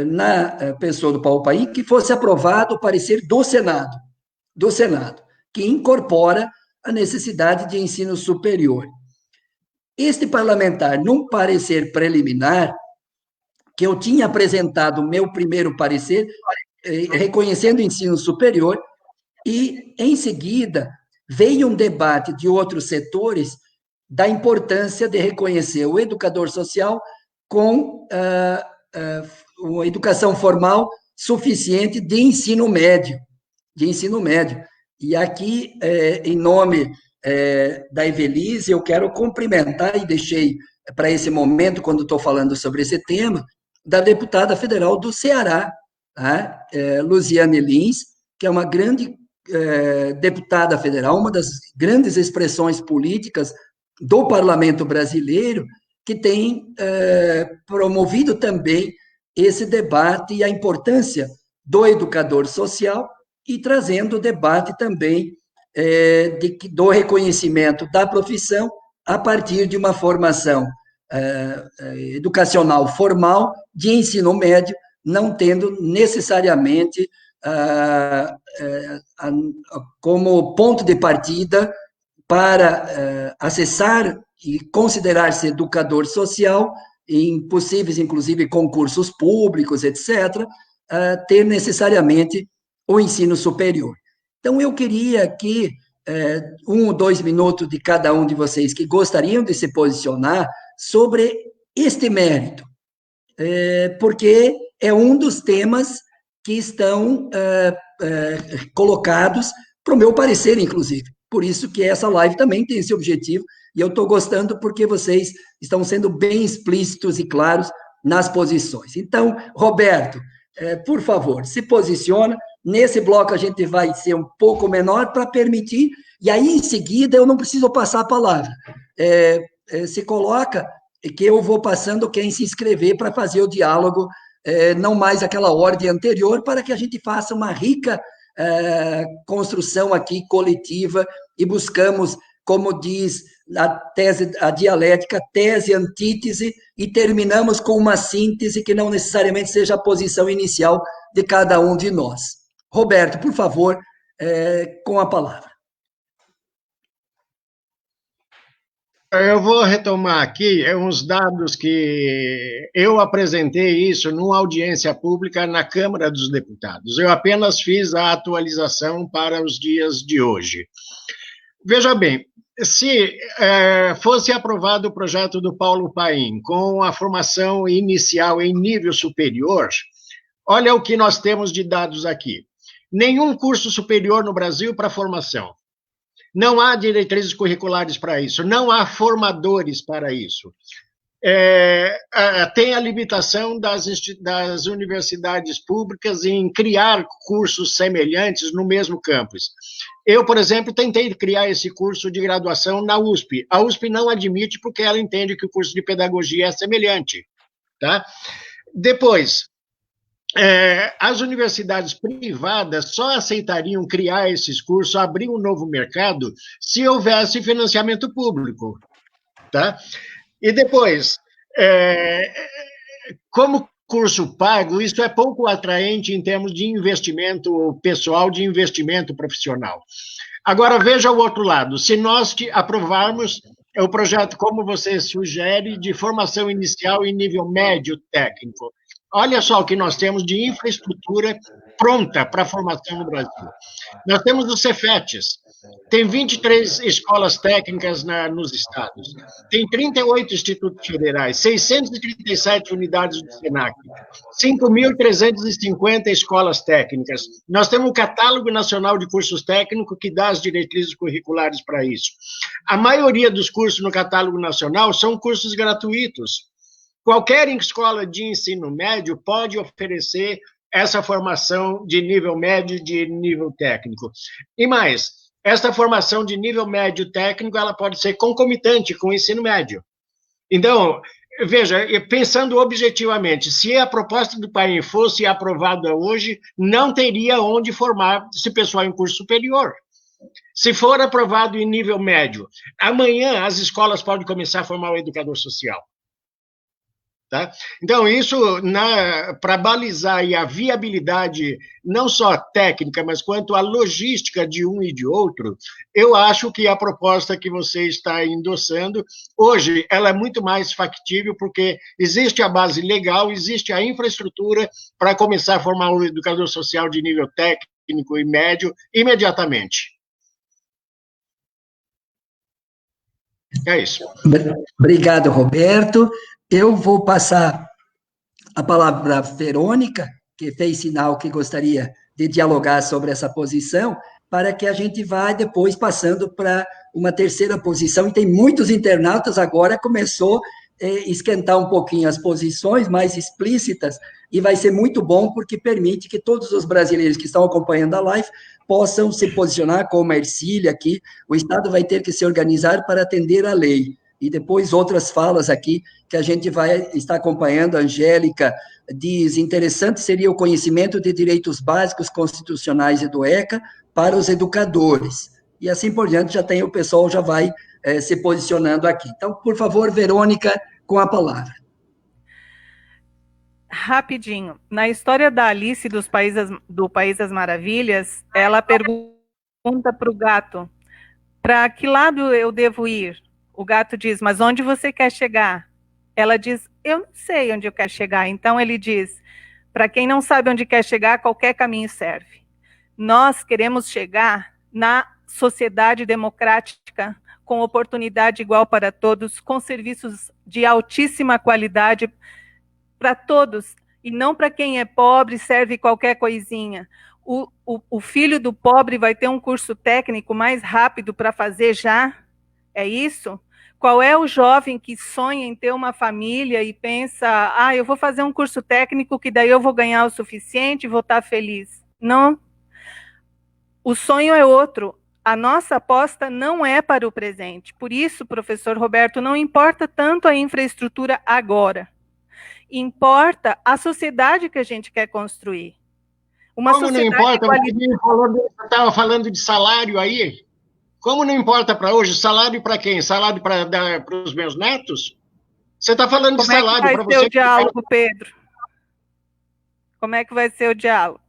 na pessoa do Paulo Paim, que fosse aprovado o parecer do Senado, que incorpora a necessidade de ensino superior. Este parlamentar, num parecer preliminar, que eu tinha apresentado o meu primeiro parecer, reconhecendo o ensino superior, e, em seguida, veio um debate de outros setores da importância de reconhecer o educador social com uma educação formal suficiente de ensino médio. E aqui, em nome da Evelise, eu quero cumprimentar, e deixei para esse momento, quando estou falando sobre esse tema, da deputada federal do Ceará, tá? Luziane Lins, que é uma grande deputada federal, uma das grandes expressões políticas do parlamento brasileiro, que tem promovido também esse debate e a importância do educador social, e trazendo o debate também do reconhecimento da profissão a partir de uma formação educacional formal de ensino médio, não tendo necessariamente como ponto de partida para acessar e considerar-se educador social, em possíveis, inclusive, concursos públicos, etc., ter necessariamente o ensino superior. Então, eu queria que 1 ou 2 minutos de cada um de vocês que gostariam de se posicionar sobre este mérito, porque é um dos temas que estão colocados para o meu parecer, inclusive. Por isso que essa live também tem esse objetivo, e eu estou gostando porque vocês estão sendo bem explícitos e claros nas posições. Então, Roberto, por favor, se posiciona. Nesse bloco a gente vai ser um pouco menor para permitir, e aí em seguida eu não preciso passar a palavra. Se coloca que eu vou passando quem se inscrever para fazer o diálogo, não mais aquela ordem anterior, para que a gente faça uma rica construção aqui coletiva e buscamos, como diz a dialética, tese, antítese, e terminamos com uma síntese que não necessariamente seja a posição inicial de cada um de nós. Roberto, por favor, com a palavra.
Eu vou retomar aqui uns dados que eu apresentei isso numa audiência pública na Câmara dos Deputados. Eu apenas fiz a atualização para os dias de hoje. Veja bem, se fosse aprovado o projeto do Paulo Paim com a formação inicial em nível superior, olha o que nós temos de dados aqui. Nenhum curso superior no Brasil para formação. Não há diretrizes curriculares para isso, não há formadores para isso. Tem a limitação das universidades públicas em criar cursos semelhantes no mesmo campus. Eu, por exemplo, tentei criar esse curso de graduação na USP. A USP não admite porque ela entende que o curso de pedagogia é semelhante. Tá? Depois, as universidades privadas só aceitariam criar esses cursos, abrir um novo mercado, se houvesse financiamento público. tá? E depois, como curso pago, isso é pouco atraente em termos de investimento pessoal, de investimento profissional. Agora, veja o outro lado. Se nós aprovarmos o projeto, como você sugere, de formação inicial em nível médio técnico, olha só o que nós temos de infraestrutura pronta para a formação no Brasil. Nós temos os Cefetes, tem 23 escolas técnicas nos estados, tem 38 institutos federais, 637 unidades do SENAC, 5.350 escolas técnicas. Nós temos o Catálogo Nacional de Cursos Técnicos, que dá as diretrizes curriculares para isso. A maioria dos cursos no Catálogo Nacional são cursos gratuitos. Qualquer escola de ensino médio pode oferecer essa formação de nível médio, de nível técnico. E mais, esta formação de nível médio técnico, ela pode ser concomitante com o ensino médio. Então, veja, pensando objetivamente, se a proposta do PAEM fosse aprovada hoje, não teria onde formar esse pessoal em curso superior. Se for aprovado em nível médio, amanhã as escolas podem começar a formar o educador social. Tá? Então, isso, para balizar a viabilidade, não só técnica, mas quanto a logística de um e de outro, eu acho que a proposta que você está endossando, hoje, ela é muito mais factível, porque existe a base legal, existe a infraestrutura para começar a formar um educador social de nível técnico e médio imediatamente. É isso.
Obrigado, Roberto. Eu vou passar a palavra para a Verônica, que fez sinal que gostaria de dialogar sobre essa posição, para que a gente vá depois passando para uma terceira posição. E tem muitos internautas agora, começou a esquentar um pouquinho as posições mais explícitas, e vai ser muito bom, porque permite que todos os brasileiros que estão acompanhando a live possam se posicionar, como a Ercília aqui. O Estado vai ter que se organizar para atender à lei. E depois outras falas aqui que a gente vai estar acompanhando. A Angélica diz: interessante seria o conhecimento de direitos básicos constitucionais e do ECA para os educadores. E assim por diante, já tem o pessoal, já vai se posicionando aqui. Então, por favor, Verônica, com a palavra.
Rapidinho. Na história da Alice do País das Maravilhas, ela pergunta para o gato: para que lado eu devo ir? O gato diz: mas onde você quer chegar? Ela diz: eu não sei onde eu quero chegar. Então ele diz: para quem não sabe onde quer chegar, qualquer caminho serve. Nós queremos chegar na sociedade democrática, com oportunidade igual para todos, com serviços de altíssima qualidade para todos, e não para quem é pobre, serve qualquer coisinha. O filho do pobre vai ter um curso técnico mais rápido para fazer já? É isso? Qual é o jovem que sonha em ter uma família e pensa: eu vou fazer um curso técnico que daí eu vou ganhar o suficiente e vou estar feliz? Não. O sonho é outro. A nossa aposta não é para o presente. Por isso, professor Roberto, não importa tanto a infraestrutura agora. Importa a sociedade que a gente quer construir. Uma
Como não importa? Você estava falando de salário aí. Como não importa para hoje? Salário para quem? Salário para os meus netos? Você está falando de salário para você.
Como é que vai ser o diálogo, Pedro? Como é que vai ser o diálogo?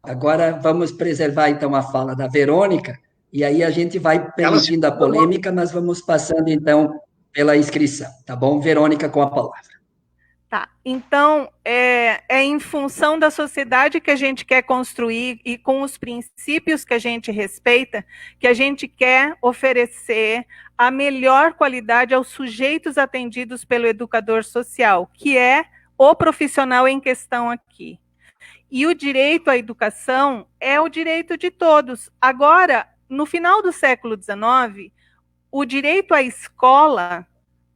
Agora vamos preservar, então, a fala da Verônica, e aí a gente vai permitindo a polêmica, mas vamos passando, então, pela inscrição, tá bom? Verônica, com a palavra.
Tá, então, é em função da sociedade que a gente quer construir e com os princípios que a gente respeita, que a gente quer oferecer a melhor qualidade aos sujeitos atendidos pelo educador social, que é o profissional em questão aqui. E o direito à educação é o direito de todos. Agora, no final do século XIX, o direito à escola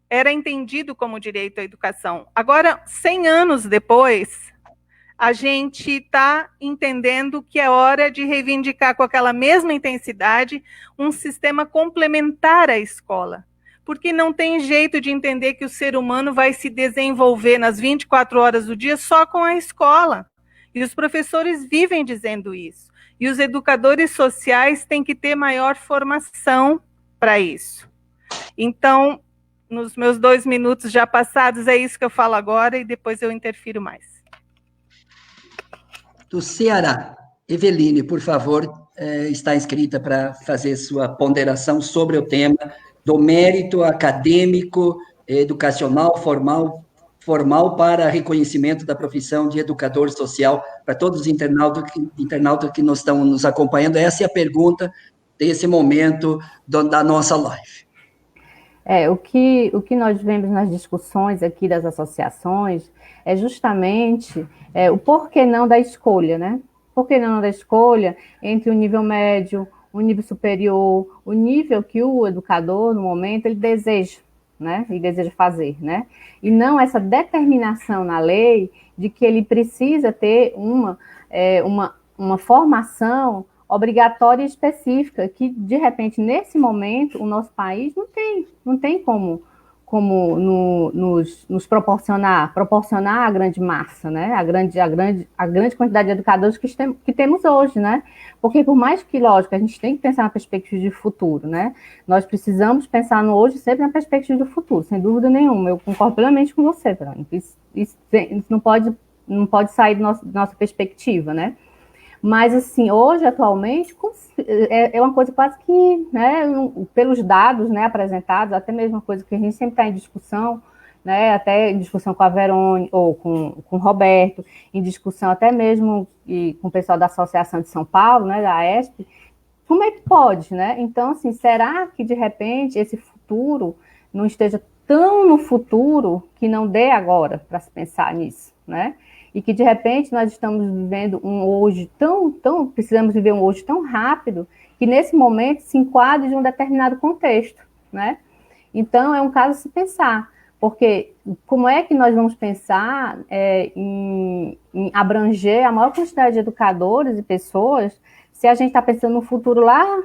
era entendido como direito à educação. Agora, 100 anos depois, a gente está entendendo que é hora de reivindicar com aquela mesma intensidade um sistema complementar à escola. Porque não tem jeito de entender que o ser humano vai se desenvolver nas 24 horas do dia só com a escola. E os professores vivem dizendo isso. E os educadores sociais têm que ter maior formação para isso. Então, nos meus 2 minutos já passados, é isso que eu falo agora e depois eu interfiro mais.
Do Ceará, Eveline, por favor, está inscrita para fazer sua ponderação sobre o tema do mérito acadêmico, educacional, formal para reconhecimento da profissão de educador social para todos os internautas que estão nos acompanhando. Essa é a pergunta desse momento da nossa live.
O que nós vemos nas discussões aqui das associações é justamente o porquê não da escolha, né? Por que não da escolha entre o nível médio, o nível superior, o nível que o educador, no momento, ele deseja, né? Ele deseja fazer, né? E não essa determinação na lei de que ele precisa ter uma formação obrigatória e específica, que, de repente, nesse momento, o nosso país não tem como nos proporcionar a grande massa, né? A grande quantidade de educadores que temos hoje, né? Porque, por mais que, lógico, a gente tem que pensar na perspectiva de futuro, né? Nós precisamos pensar no hoje sempre na perspectiva do futuro, sem dúvida nenhuma. Eu concordo plenamente com você, Verônica. Isso não pode sair da nossa perspectiva, né? Mas, assim, hoje, atualmente, é uma coisa quase que, né, pelos dados, né, apresentados, até mesmo uma coisa que a gente sempre está em discussão, né, até em discussão com a Verônica, ou com o Roberto, em discussão até mesmo com o pessoal da Associação de São Paulo, né, da AESP, como é que pode, né? Então, assim, será que, de repente, esse futuro não esteja tão no futuro que não dê agora para se pensar nisso, né? E que, de repente, nós estamos vivendo um hoje precisamos viver um hoje tão rápido, que nesse momento se enquadre de um determinado contexto, né? Então, é um caso a se pensar, porque como é que nós vamos pensar em abranger a maior quantidade de educadores e pessoas se a gente está pensando no futuro lá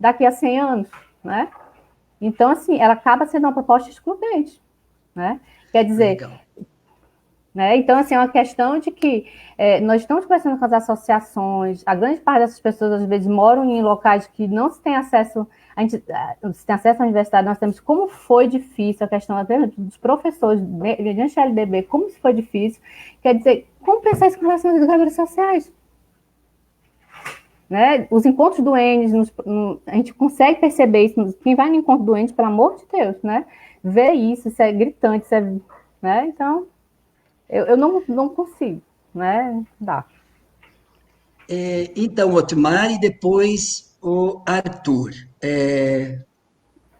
daqui a 100 anos, né? Então, assim, ela acaba sendo uma proposta excludente, né? Quer dizer... Legal. Né? Então, assim, é uma questão de que nós estamos conversando com as associações, a grande parte dessas pessoas, às vezes, moram em locais que não se tem acesso, se tem acesso à universidade, nós temos como foi difícil a questão até dos professores, mediante a LDB, como isso foi difícil, quer dizer, como pensar isso com relação aos educadores sociais? Né? Os encontros do ENES, a gente consegue perceber isso, quem vai no encontro do ENES, pelo amor de Deus, né? Vê isso é gritante, isso né? Então... Eu não consigo, né? Dá.
Então, Otmar e depois o Arthur.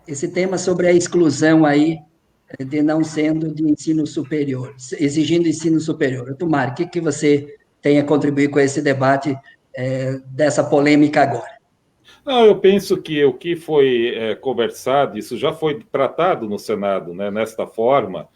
Esse tema sobre a exclusão aí, de não sendo de ensino superior, exigindo ensino superior. Otmar, o que você tem a contribuir com esse debate dessa polêmica agora?
Não, eu penso que o que foi conversado, isso já foi tratado no Senado, né, nesta forma.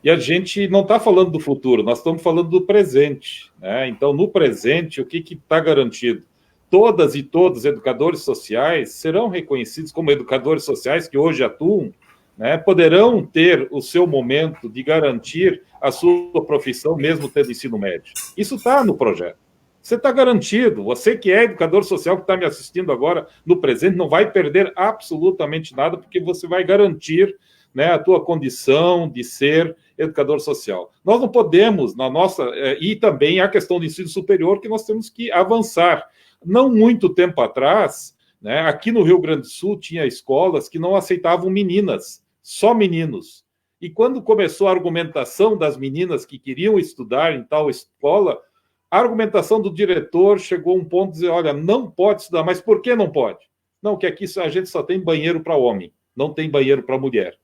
E a gente não está falando do futuro, nós estamos falando do presente, né? Então, no presente, o que está garantido? Todas e todos os educadores sociais serão reconhecidos como educadores sociais que hoje atuam, né? Poderão ter o seu momento de garantir a sua profissão, mesmo tendo ensino médio. Isso está no projeto. Você está garantido. Você que é educador social, que está me assistindo agora no presente, não vai perder absolutamente nada, porque você vai garantir, né, a tua condição de ser educador social. Nós não podemos, e também a questão do ensino superior, que nós temos que avançar. Não muito tempo atrás, né, aqui no Rio Grande do Sul, tinha escolas que não aceitavam meninas, só meninos. E quando começou a argumentação das meninas que queriam estudar em tal escola, a argumentação do diretor chegou a um ponto de dizer, olha, não pode estudar, mas por que não pode? Não, que aqui a gente só tem banheiro para homem, não tem banheiro para mulher.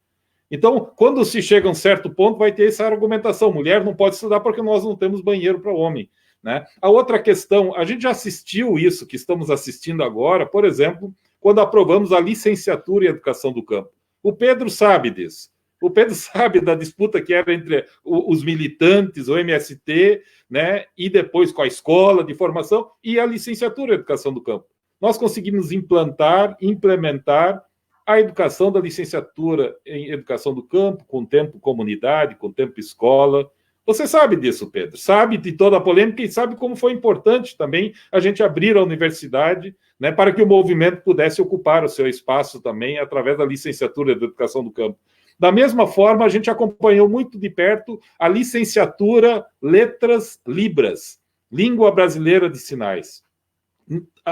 Então, quando se chega a um certo ponto, vai ter essa argumentação. Mulher não pode estudar porque nós não temos banheiro para homem, né? A outra questão, a gente já assistiu isso que estamos assistindo agora, por exemplo, quando aprovamos a licenciatura em Educação do Campo. O Pedro sabe disso. O Pedro sabe da disputa que era entre os militantes, o MST, né, e depois com a escola de formação e a licenciatura em Educação do Campo. Nós conseguimos implementar a educação da licenciatura em Educação do Campo, com tempo comunidade, com tempo escola, Você sabe disso, Pedro, sabe de toda a polêmica e sabe como foi importante também a gente abrir a universidade, né, para que o movimento pudesse ocupar o seu espaço também através da licenciatura de Educação do Campo. Da mesma forma, a gente acompanhou muito de perto a licenciatura Letras Libras, Língua Brasileira de Sinais.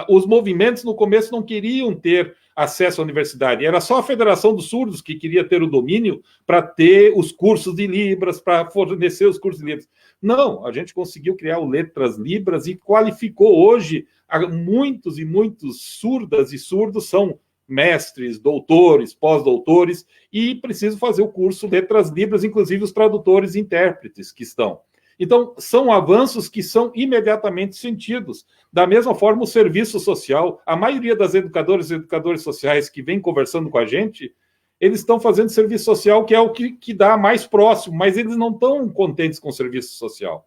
Os movimentos, no começo, não queriam ter acesso à universidade. Era só a Federação dos Surdos que queria ter o domínio para ter os cursos de Libras, para fornecer os cursos de Libras. Não, a gente conseguiu criar o Letras Libras e qualificou hoje muitos e muitos surdas e surdos são mestres, doutores, pós-doutores, e precisam fazer o curso Letras Libras, inclusive os tradutores e intérpretes que estão. Então, são avanços que são imediatamente sentidos. Da mesma forma, o serviço social, a maioria das educadoras e educadores sociais que vem conversando com a gente, eles estão fazendo serviço social, que é o que dá mais próximo, mas eles não estão contentes com o serviço social.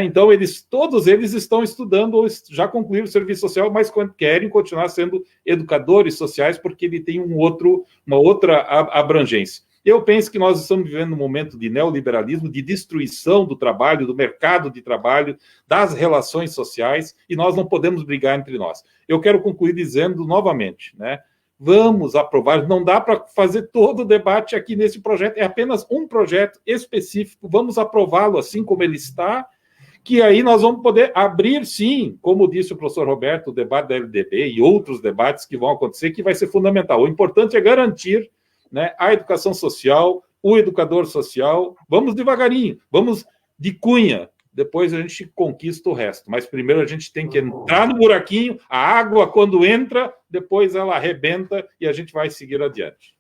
Então, todos eles estão estudando ou já concluíram o serviço social, mas querem continuar sendo educadores sociais porque ele tem uma outra abrangência. Eu penso que nós estamos vivendo um momento de neoliberalismo, de destruição do trabalho, do mercado de trabalho, das relações sociais, e nós não podemos brigar entre nós. Eu quero concluir dizendo novamente, né? Vamos aprovar, não dá para fazer todo o debate aqui nesse projeto, é apenas um projeto específico, vamos aprová-lo assim como ele está, que aí nós vamos poder abrir, sim, como disse o professor Roberto, o debate da LDB e outros debates que vão acontecer, que vai ser fundamental. O importante é garantir, né, a educação social, o educador social. Vamos devagarinho, vamos de cunha, depois a gente conquista o resto. Mas primeiro a gente tem que entrar no buraquinho, a água, quando entra, depois ela arrebenta e a gente vai seguir adiante.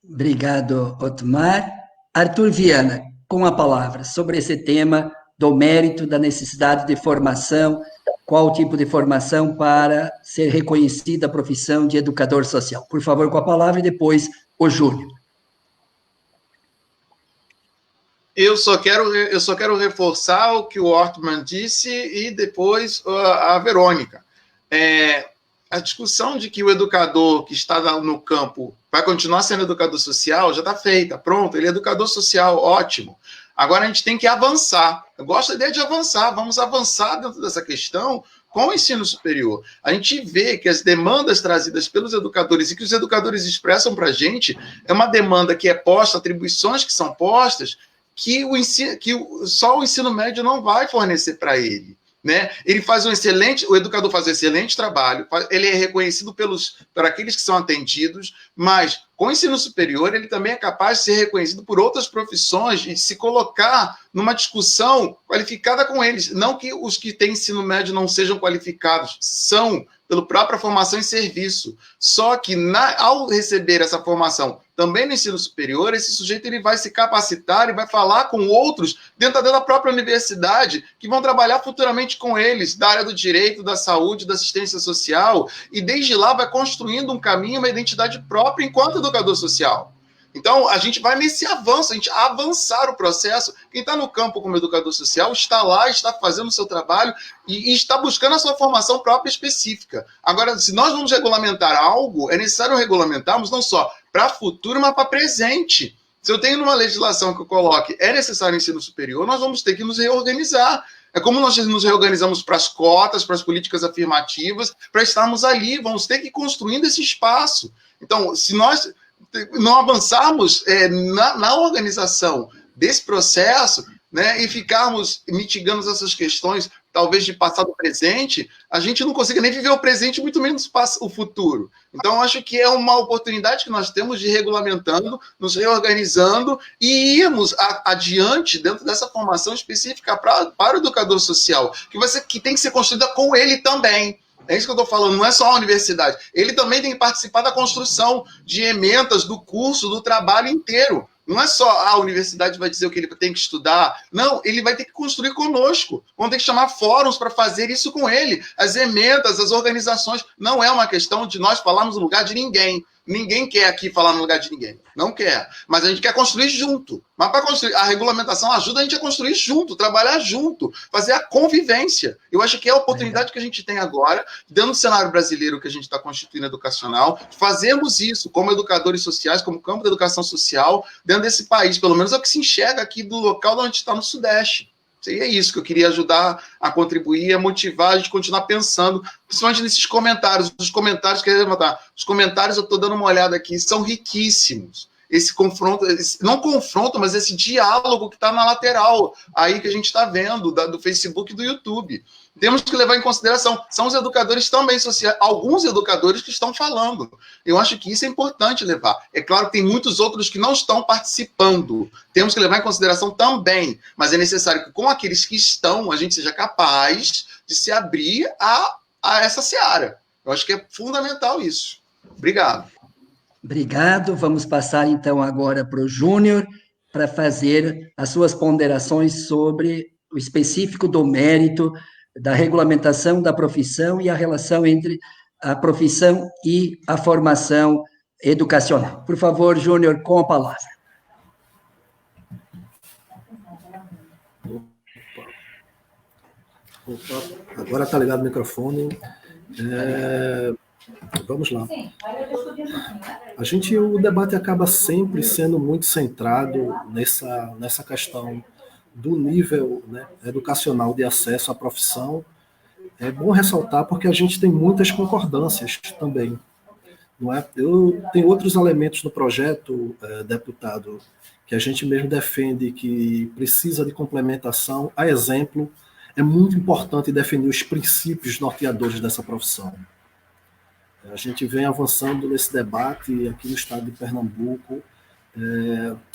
Obrigado, Otmar. Arthur Viana, com a palavra sobre esse tema do mérito, da necessidade de formação, qual tipo de formação para ser reconhecida a profissão de educador social. Por favor, com a palavra, e depois o Júlio.
Eu só quero reforçar o que o Ortmann disse e depois a Verônica. A discussão de que o educador que está no campo vai continuar sendo educador social já está feita, pronto, ele é educador social, ótimo. Agora a gente tem que avançar. Eu gosto da ideia de avançar, vamos avançar dentro dessa questão com o ensino superior. A gente vê que as demandas trazidas pelos educadores e que os educadores expressam para a gente é uma demanda que é posta, atribuições que são postas, que só o ensino médio não vai fornecer para ele. Né? O educador faz um excelente trabalho, ele é reconhecido por aqueles que são atendidos, mas com o ensino superior ele também é capaz de ser reconhecido por outras profissões e de se colocar numa discussão qualificada com eles. Não que os que têm ensino médio não sejam qualificados, são, pela própria formação em serviço. Só que ao receber essa formação também no ensino superior, esse sujeito ele vai se capacitar e vai falar com outros dentro da própria universidade que vão trabalhar futuramente com eles, da área do direito, da saúde, da assistência social, e desde lá vai construindo um caminho, uma identidade própria enquanto educador social. Então, a gente vai nesse avanço, a gente avançar o processo. Quem está no campo como educador social está lá, está fazendo o seu trabalho e está buscando a sua formação própria específica. Agora, se nós vamos regulamentar algo, é necessário regulamentarmos não só para futuro, mas para presente. Se eu tenho numa legislação que eu coloque é necessário ensino superior, nós vamos ter que nos reorganizar. É como nós nos reorganizamos para as cotas, para as políticas afirmativas, para estarmos ali, vamos ter que ir construindo esse espaço. Então, se nós não avançarmos na organização desse processo, né, e ficarmos mitigando essas questões, talvez de passado e presente, a gente não consiga nem viver o presente, muito menos o futuro. Então, acho que é uma oportunidade que nós temos de ir regulamentando, nos reorganizando e irmos adiante dentro dessa formação específica para o educador social, que tem que ser construída com ele também. É isso que eu estou falando, não é só a universidade. Ele também tem que participar da construção de emendas do curso, do trabalho inteiro. Não é só a universidade vai dizer o que ele tem que estudar. Não, ele vai ter que construir conosco. Vamos ter que chamar fóruns para fazer isso com ele. As emendas, as organizações. Não é uma questão de nós falarmos no lugar de ninguém. Ninguém quer aqui falar no lugar de ninguém. Não quer. Mas a gente quer construir junto. Mas para construir, a regulamentação ajuda a gente a construir junto, trabalhar junto, fazer a convivência. Eu acho que é a oportunidade que a gente tem agora, dentro do cenário brasileiro que a gente está constituindo educacional, fazermos isso como educadores sociais, como campo da educação social, dentro desse país. Pelo menos é o que se enxerga aqui do local onde a gente está no Sudeste. E é isso que eu queria ajudar a contribuir, a motivar a gente continuar pensando, principalmente nesses comentários. Os comentários que eu queria levantar. Os comentários, eu estou dando uma olhada aqui, são riquíssimos. Esse confronto, não confronto, mas esse diálogo que está na lateral, aí que a gente está vendo, do Facebook e do YouTube. Temos que levar em consideração, são os educadores também sociais, alguns educadores que estão falando. Eu acho que isso é importante levar. É claro que tem muitos outros que não estão participando. Temos que levar em consideração também, mas é necessário que com aqueles que estão, a gente seja capaz de se abrir a essa seara. Eu acho que é fundamental isso. Obrigado.
Obrigado. Vamos passar, então, agora para o Júnior, para fazer as suas ponderações sobre o específico do mérito da regulamentação da profissão e a relação entre a profissão e a formação educacional. Por favor, Júnior, com a palavra.
Opa. Agora está ligado o microfone. Vamos lá. O debate acaba sempre sendo muito centrado nessa questão do nível, né, educacional de acesso à profissão. É bom ressaltar porque a gente tem muitas concordâncias também. Não é? Eu tenho outros elementos no projeto, deputado, que a gente mesmo defende que precisa de complementação. A exemplo, é muito importante definir os princípios norteadores dessa profissão. A gente vem avançando nesse debate aqui no estado de Pernambuco,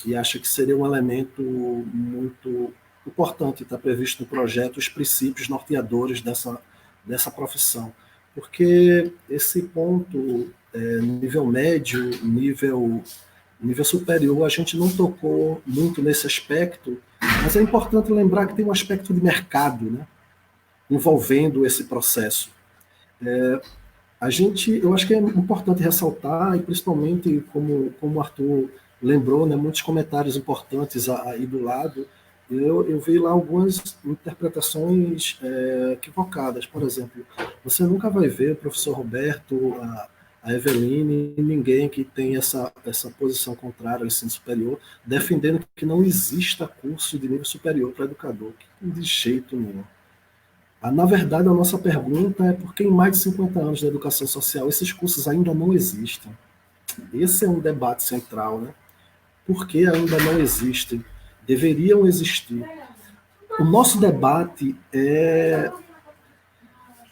e acha que seria um elemento muito importante estar previsto no projeto os princípios norteadores dessa profissão, porque esse ponto, nível médio, nível superior, a gente não tocou muito nesse aspecto, mas é importante lembrar que tem um aspecto de mercado, né, envolvendo esse processo. Eu acho que é importante ressaltar, e principalmente, como o Arthur lembrou, né, muitos comentários importantes aí do lado, eu vi lá algumas interpretações equivocadas. Por exemplo, você nunca vai ver o professor Roberto, a Eveline, ninguém que tem essa posição contrária ao ensino superior, defendendo que não exista curso de nível superior para educador, de jeito nenhum. Na verdade, a nossa pergunta é por que em mais de 50 anos de educação social esses cursos ainda não existem? Esse é um debate central, né? Por que ainda não existem? Deveriam existir. O nosso debate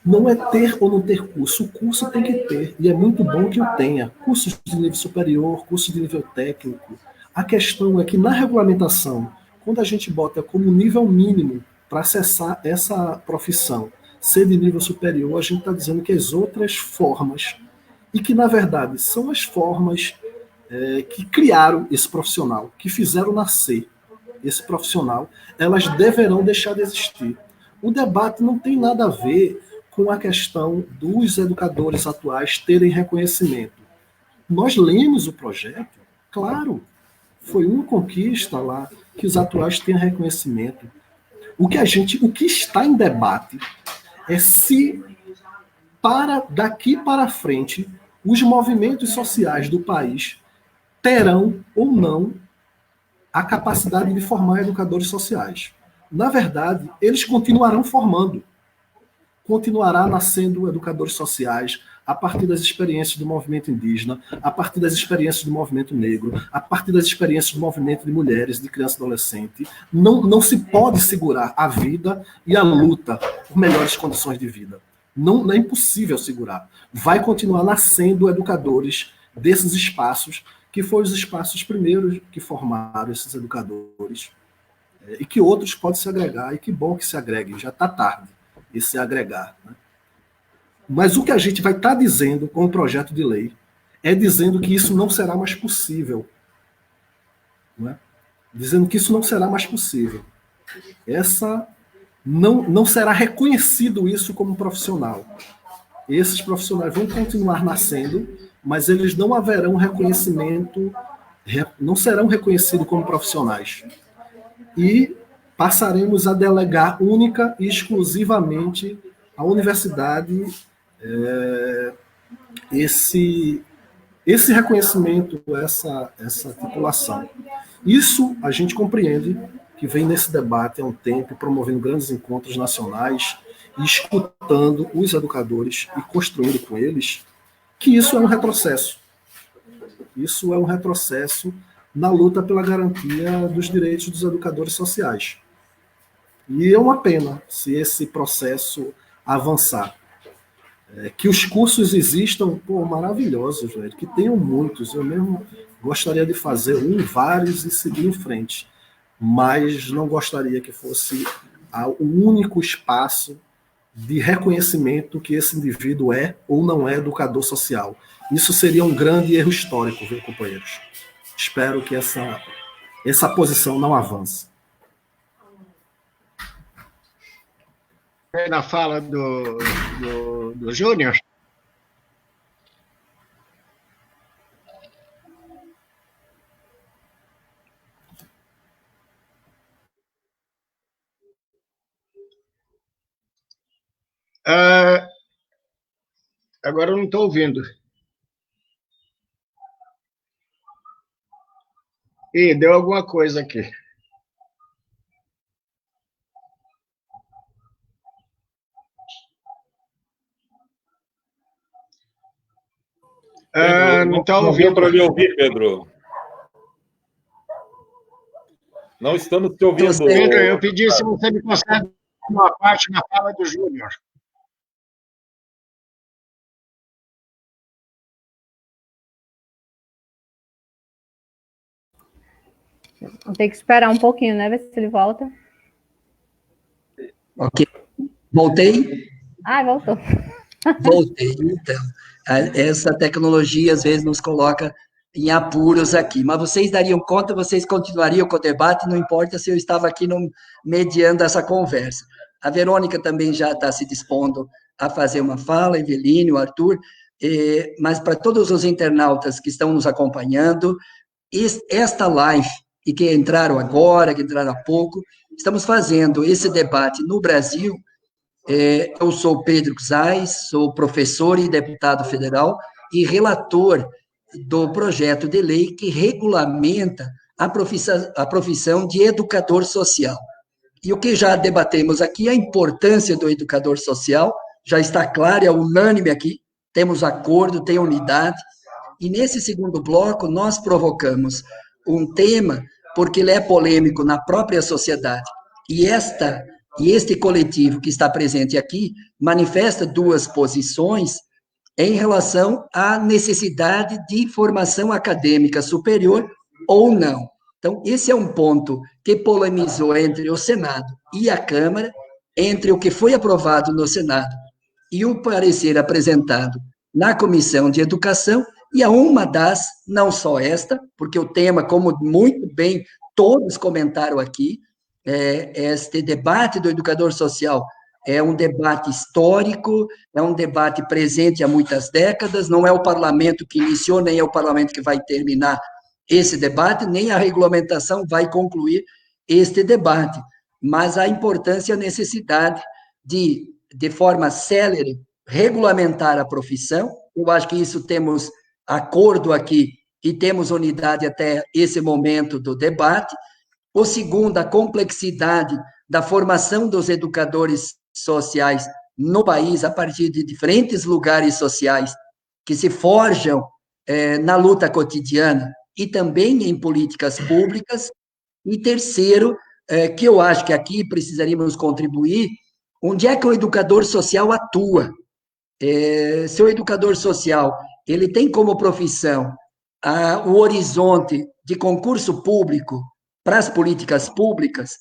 não é ter ou não ter curso. O curso tem que ter, e é muito bom que o tenha. Cursos de nível superior, cursos de nível técnico. A questão é que na regulamentação, quando a gente bota como nível mínimo para acessar essa profissão ser de nível superior, a gente está dizendo que as outras formas, e que na verdade são as formas que criaram esse profissional, que fizeram nascer esse profissional, elas deverão deixar de existir. O debate não tem nada a ver com a questão dos educadores atuais terem reconhecimento. Nós lemos o projeto, claro, foi uma conquista lá que os atuais tenham reconhecimento. O que está em debate é se, daqui para frente, os movimentos sociais do país terão ou não a capacidade de formar educadores sociais. Na verdade, eles continuarão formando. Continuará nascendo educadores sociais a partir das experiências do movimento indígena, a partir das experiências do movimento negro, a partir das experiências do movimento de mulheres, de criança e adolescente. Não se pode segurar a vida e a luta por melhores condições de vida. Não é impossível segurar. Vai continuar nascendo educadores desses espaços, que foram os espaços primeiros que formaram esses educadores, e que outros podem se agregar, e que bom que se agreguem, já está tarde esse agregar, né? Mas o que a gente vai estar dizendo com o projeto de lei é dizendo que isso não será mais possível. Não é? Dizendo que isso não será mais possível. Não será reconhecido isso como profissional. Esses profissionais vão continuar nascendo mas eles não haverão reconhecimento, não serão reconhecidos como profissionais. E passaremos a delegar única e exclusivamente à universidade esse reconhecimento, essa titulação. Isso a gente compreende que vem nesse debate há um tempo, promovendo grandes encontros nacionais e escutando os educadores e construindo com eles que isso é um retrocesso. Isso é um retrocesso na luta pela garantia dos direitos dos educadores sociais. E é uma pena se esse processo avançar. Que os cursos existam, maravilhosos, velho, que tenham muitos. Eu mesmo gostaria de fazer vários e seguir em frente. Mas não gostaria que fosse o único espaço de reconhecimento que esse indivíduo é ou não é educador social. Isso seria um grande erro histórico, viu, companheiros? Espero que essa posição não avance.
Na fala do Júnior. Agora eu não estou ouvindo. Ih, deu alguma coisa aqui. Não está ouvindo.
Não deu para me ouvir, Pedro. Não estamos te ouvindo.
Pedro, eu pedi se você me consegue uma parte na fala do Júnior.
Vou ter que esperar um pouquinho, né? Ver se ele volta.
Ok. Voltei?
Voltou.
Voltei, então. Essa tecnologia, às vezes, nos coloca em apuros aqui. Mas vocês dariam conta, vocês continuariam com o debate, não importa se eu estava aqui mediando essa conversa. A Verônica também já está se dispondo a fazer uma fala, Eveline, o Arthur, mas para todos os internautas que estão nos acompanhando, esta live, e que entraram agora, que entraram há pouco, estamos fazendo esse debate no Brasil. Eu sou Pedro Zais, sou professor e deputado federal e relator do projeto de lei que regulamenta a profissão de educador social. E o que já debatemos aqui, a importância do educador social, já está claro, é unânime aqui, temos acordo, tem unidade, e nesse segundo bloco nós provocamos um tema, porque ele é polêmico na própria sociedade, e este coletivo que está presente aqui manifesta duas posições em relação à necessidade de formação acadêmica superior ou não. Então, esse é um ponto que polemizou entre o Senado e a Câmara, entre o que foi aprovado no Senado e o parecer apresentado na Comissão de Educação, e a uma das, não só esta, porque o tema, como muito bem todos comentaram aqui, este debate do educador social é um debate histórico, é um debate presente há muitas décadas, não é o parlamento que iniciou, nem é o parlamento que vai terminar esse debate, nem a regulamentação vai concluir este debate, mas a importância e a necessidade de forma célere, regulamentar a profissão. Eu acho que isso temos acordo aqui e temos unidade até esse momento do debate. O segundo, a complexidade da formação dos educadores sociais no país, a partir de diferentes lugares sociais que se forjam na luta cotidiana e também em políticas públicas. E terceiro, que eu acho que aqui precisaríamos contribuir, onde é que o educador social atua? Se o educador social ele tem como profissão o horizonte de concurso público para as políticas públicas,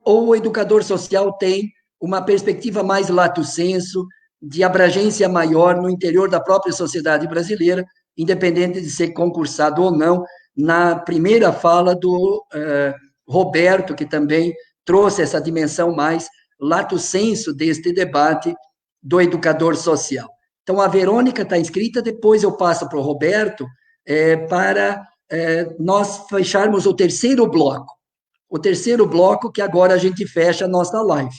ou o educador social tem uma perspectiva mais lato sensu, de abrangência maior no interior da própria sociedade brasileira, independente de ser concursado ou não, na primeira fala do Roberto, que também trouxe essa dimensão mais lato sensu deste debate do educador social. Então, a Verônica está inscrita, depois eu passo para o Roberto para nós fecharmos o terceiro bloco. O terceiro bloco, que agora a gente fecha a nossa live,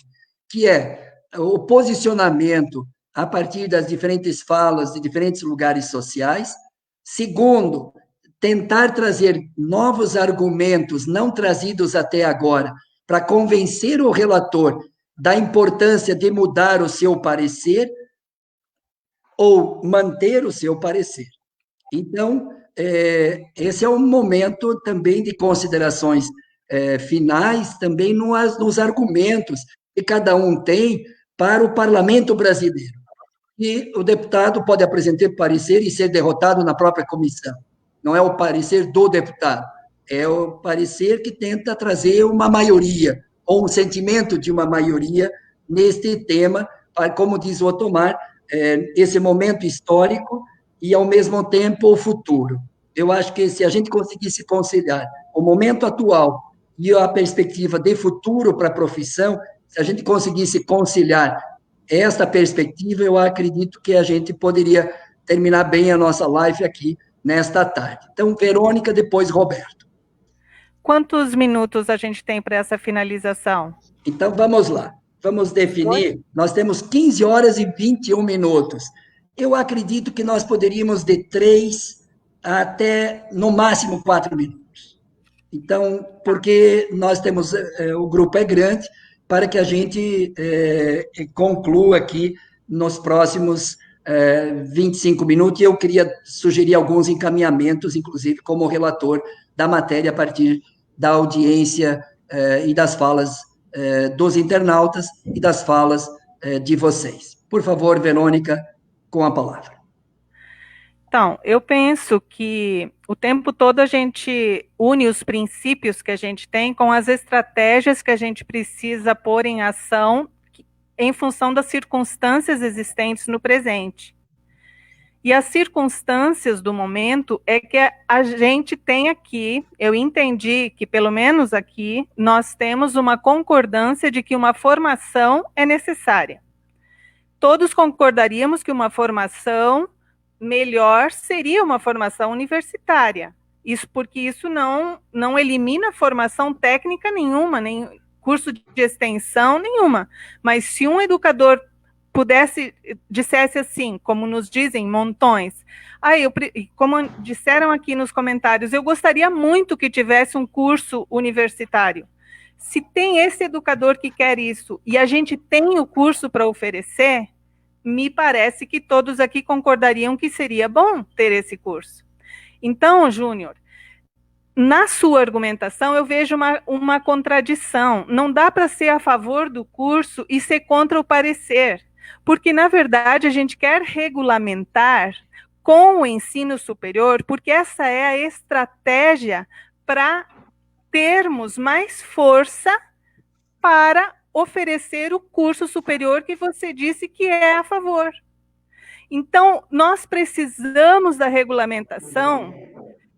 que é o posicionamento a partir das diferentes falas de diferentes lugares sociais. Segundo, tentar trazer novos argumentos não trazidos até agora para convencer o relator da importância de mudar o seu parecer ou manter o seu parecer. Então, esse é um momento também de considerações finais, também nos argumentos que cada um tem para o parlamento brasileiro. E o deputado pode apresentar parecer e ser derrotado na própria comissão. Não é o parecer do deputado, é o parecer que tenta trazer uma maioria, ou um sentimento de uma maioria neste tema, para, como diz o Otomar, esse momento histórico e, ao mesmo tempo, o futuro. Eu acho que se a gente conseguisse conciliar o momento atual e a perspectiva de futuro para a profissão, se a gente conseguisse conciliar essa perspectiva, eu acredito que a gente poderia terminar bem a nossa live aqui nesta tarde. Então, Verônica, depois Roberto.
Quantos minutos a gente tem para essa finalização?
Então, vamos lá. Vamos definir. Nós temos 15 horas e 21 minutos. Eu acredito que nós poderíamos de 3 até, no máximo, 4 minutos. Então, porque nós temos, o grupo é grande, para que a gente conclua aqui nos próximos 25 minutos, e eu queria sugerir alguns encaminhamentos, inclusive como relator da matéria, a partir da audiência e das falas dos internautas e das falas de vocês. Por favor, Verônica, com a palavra.
Então, eu penso que o tempo todo a gente une os princípios que a gente tem com as estratégias que a gente precisa pôr em ação em função das circunstâncias existentes no presente. E as circunstâncias do momento é que a gente tem aqui, eu entendi que pelo menos aqui, nós temos uma concordância de que uma formação é necessária. Todos concordaríamos que uma formação melhor seria uma formação universitária. Isso porque isso não elimina formação técnica nenhuma, nem curso de extensão nenhuma. Mas se um educador dissesse assim, como nos dizem montões, como disseram aqui nos comentários, eu gostaria muito que tivesse um curso universitário. Se tem esse educador que quer isso e a gente tem o curso para oferecer, me parece que todos aqui concordariam que seria bom ter esse curso. Então, Júnior, na sua argumentação eu vejo uma contradição. Não dá para ser a favor do curso e ser contra o parecer, porque, na verdade, a gente quer regulamentar com o ensino superior, porque essa é a estratégia para termos mais força para oferecer o curso superior que você disse que é a favor. Então, nós precisamos da regulamentação,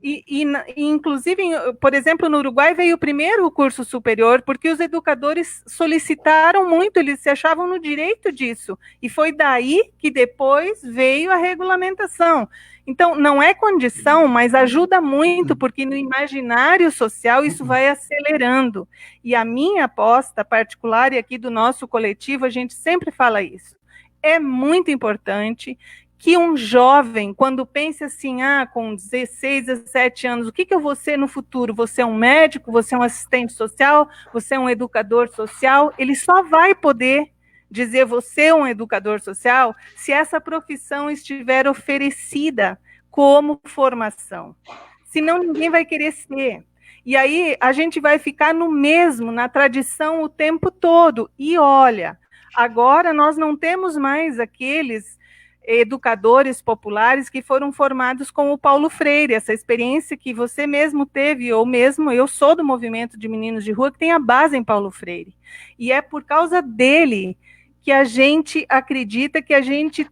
e inclusive, por exemplo, no Uruguai veio primeiro o curso superior, porque os educadores solicitaram muito, eles se achavam no direito disso, e foi daí que depois veio a regulamentação. Então, não é condição, mas ajuda muito, porque no imaginário social isso vai acelerando. E a minha aposta particular, e aqui do nosso coletivo, a gente sempre fala isso, é muito importante que um jovem, quando pense assim, com 16, 17 anos, o que eu vou ser no futuro? Você é um médico, você é um assistente social, você é um educador social? Ele só vai poder dizer você é um educador social se essa profissão estiver oferecida como formação. Senão ninguém vai querer ser. E aí a gente vai ficar na tradição o tempo todo. E olha, agora nós não temos mais aqueles educadores populares que foram formados com o Paulo Freire, essa experiência que você mesmo teve, ou mesmo eu sou do movimento de meninos de rua, que tem a base em Paulo Freire. E é por causa dele que a gente acredita que a gente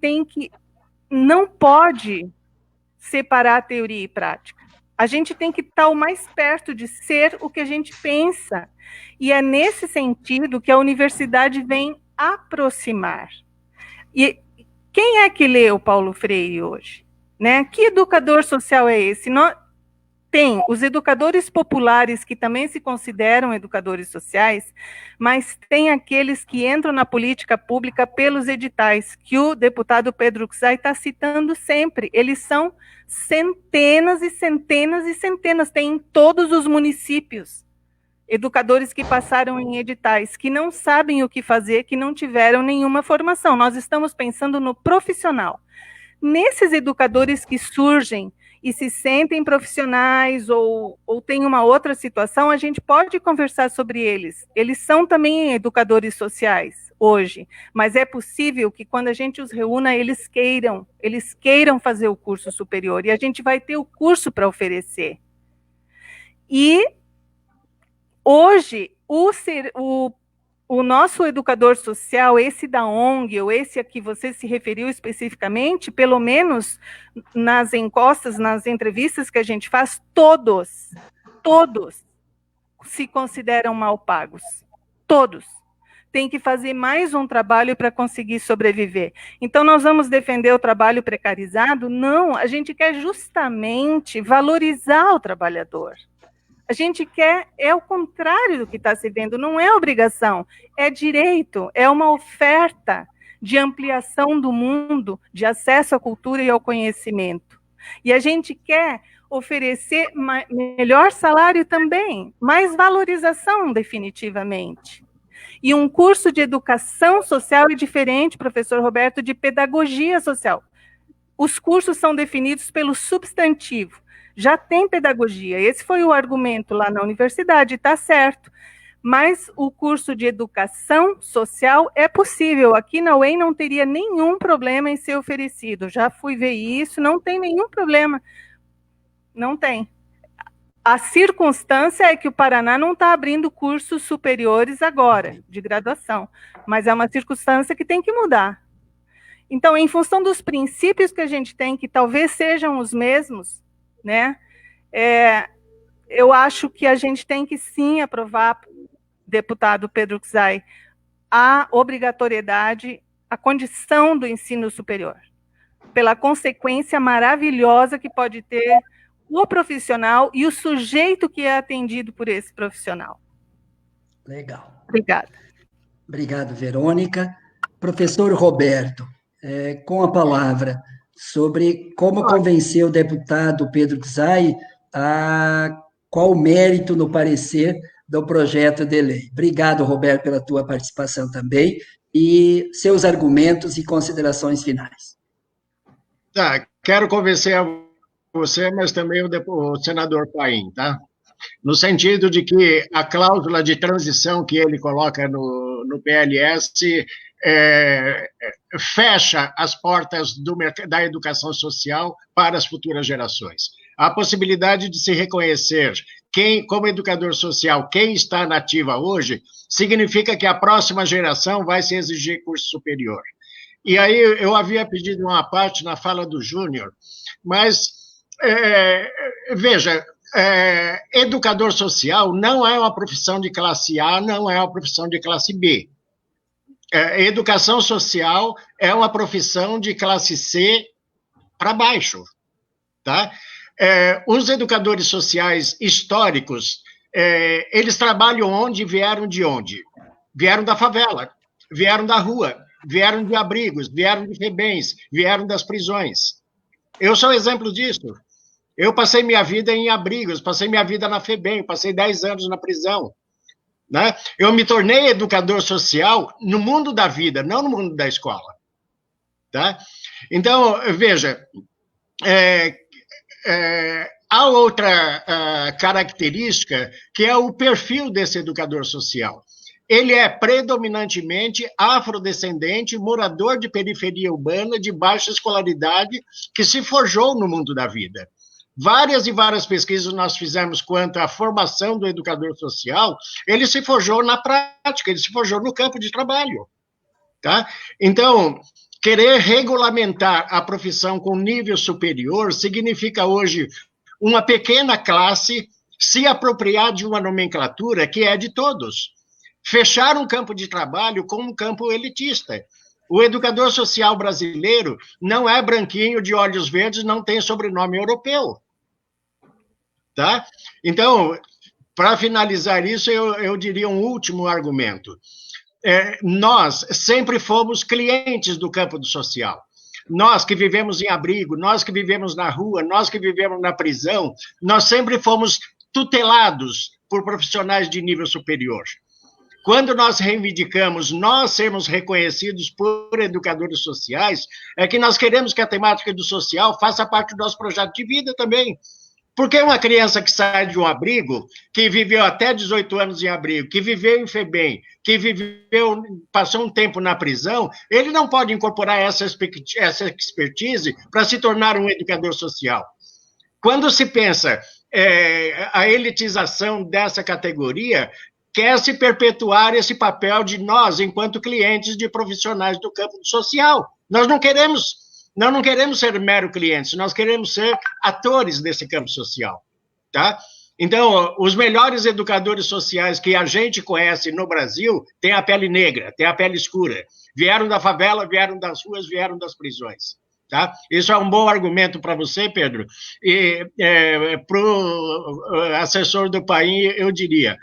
não pode separar teoria e prática. A gente tem que estar o mais perto de ser o que a gente pensa. E é nesse sentido que a universidade vem aproximar. E Quem é que lê o Paulo Freire hoje? Né? Que educador social é esse? Tem os educadores populares, que também se consideram educadores sociais, mas tem aqueles que entram na política pública pelos editais, que o deputado Pedro Czai está citando sempre. Eles são centenas e centenas e centenas, tem em todos os municípios. Educadores que passaram em editais, que não sabem o que fazer, que não tiveram nenhuma formação. Nós estamos pensando no profissional. Nesses educadores que surgem e se sentem profissionais ou tem uma outra situação, a gente pode conversar sobre eles. Eles são também educadores sociais hoje, mas é possível que quando a gente os reúna, eles queiram fazer o curso superior, e a gente vai ter o curso para oferecer. E hoje, o nosso educador social, esse da ONG, ou esse a que você se referiu especificamente, pelo menos nas encostas, nas entrevistas que a gente faz, todos se consideram mal pagos. Todos. Tem que fazer mais um trabalho para conseguir sobreviver. Então, nós vamos defender o trabalho precarizado? Não, a gente quer justamente valorizar o trabalhador. A gente quer, é o contrário do que está se vendo, não é obrigação, é direito, é uma oferta de ampliação do mundo, de acesso à cultura e ao conhecimento. E a gente quer oferecer melhor salário também, mais valorização, definitivamente. E um curso de educação social é diferente, professor Roberto, de pedagogia social. Os cursos são definidos pelo substantivo. Já tem pedagogia, esse foi o argumento lá na universidade, está certo, mas o curso de educação social é possível, aqui na UEM não teria nenhum problema em ser oferecido, já fui ver isso, não tem nenhum problema, não tem. A circunstância é que o Paraná não está abrindo cursos superiores agora, de graduação, mas é uma circunstância que tem que mudar. Então, em função dos princípios que a gente tem, que talvez sejam os mesmos, né? Eu acho que a gente tem que sim aprovar, deputado Pedro Czai, a obrigatoriedade, a condição do ensino superior, pela consequência maravilhosa que pode ter o profissional e o sujeito que é atendido por esse profissional.
Legal.
Obrigada.
Obrigado, Verônica. Professor Roberto, com a palavra, sobre como convencer o deputado Pedro Czai a qual o mérito no parecer do projeto de lei. Obrigado, Roberto, pela tua participação também e seus argumentos e considerações finais.
Quero convencer a você, mas também o senador Paim, tá? No sentido de que a cláusula de transição que ele coloca no PLS fecha as portas da educação social para as futuras gerações. A possibilidade de se reconhecer como educador social, quem está na ativa hoje, significa que a próxima geração vai se exigir curso superior. E aí eu havia pedido uma parte na fala do Júnior, mas, veja, educador social não é uma profissão de classe A, não é uma profissão de classe B. Educação social é uma profissão de classe C para baixo, tá? Os educadores sociais históricos, eles trabalham onde? Vieram de onde? Vieram da favela, vieram da rua, vieram de abrigos, vieram de FEBEMs, vieram das prisões. Eu sou exemplo disso. Eu passei minha vida em abrigos, passei minha vida na FEBEM, passei 10 anos na prisão. Né? Eu me tornei educador social no mundo da vida, não no mundo da escola. Tá? Então, veja, há outra característica, que é o perfil desse educador social. Ele é predominantemente afrodescendente, morador de periferia urbana, de baixa escolaridade, que se forjou no mundo da vida. Várias e várias pesquisas nós fizemos quanto à formação do educador social, ele se forjou na prática, ele se forjou no campo de trabalho. Tá? Então, querer regulamentar a profissão com nível superior significa hoje uma pequena classe se apropriar de uma nomenclatura que é de todos. Fechar um campo de trabalho como um campo elitista. O educador social brasileiro não é branquinho, de olhos verdes, não tem sobrenome europeu. Tá? Então, para finalizar isso, eu diria um último argumento. Nós sempre fomos clientes do campo do social. Nós que vivemos em abrigo, nós que vivemos na rua, nós que vivemos na prisão, nós sempre fomos tutelados por profissionais de nível superior. Quando nós reivindicamos nós sermos reconhecidos por educadores sociais, é que nós queremos que a temática do social faça parte do nosso projeto de vida também. Porque uma criança que sai de um abrigo, que viveu até 18 anos em abrigo, que viveu em FEBEM, que passou um tempo na prisão, ele não pode incorporar essa expertise para se tornar um educador social. Quando se pensa a elitização dessa categoria, quer se perpetuar esse papel de nós, enquanto clientes de profissionais do campo social. Nós não queremos ser mero clientes, nós queremos ser atores desse campo social, tá? Então, os melhores educadores sociais que a gente conhece no Brasil têm a pele negra, têm a pele escura. Vieram da favela, vieram das ruas, vieram das prisões, tá? Isso é um bom argumento para você, Pedro. E para o assessor do Paim, eu diria,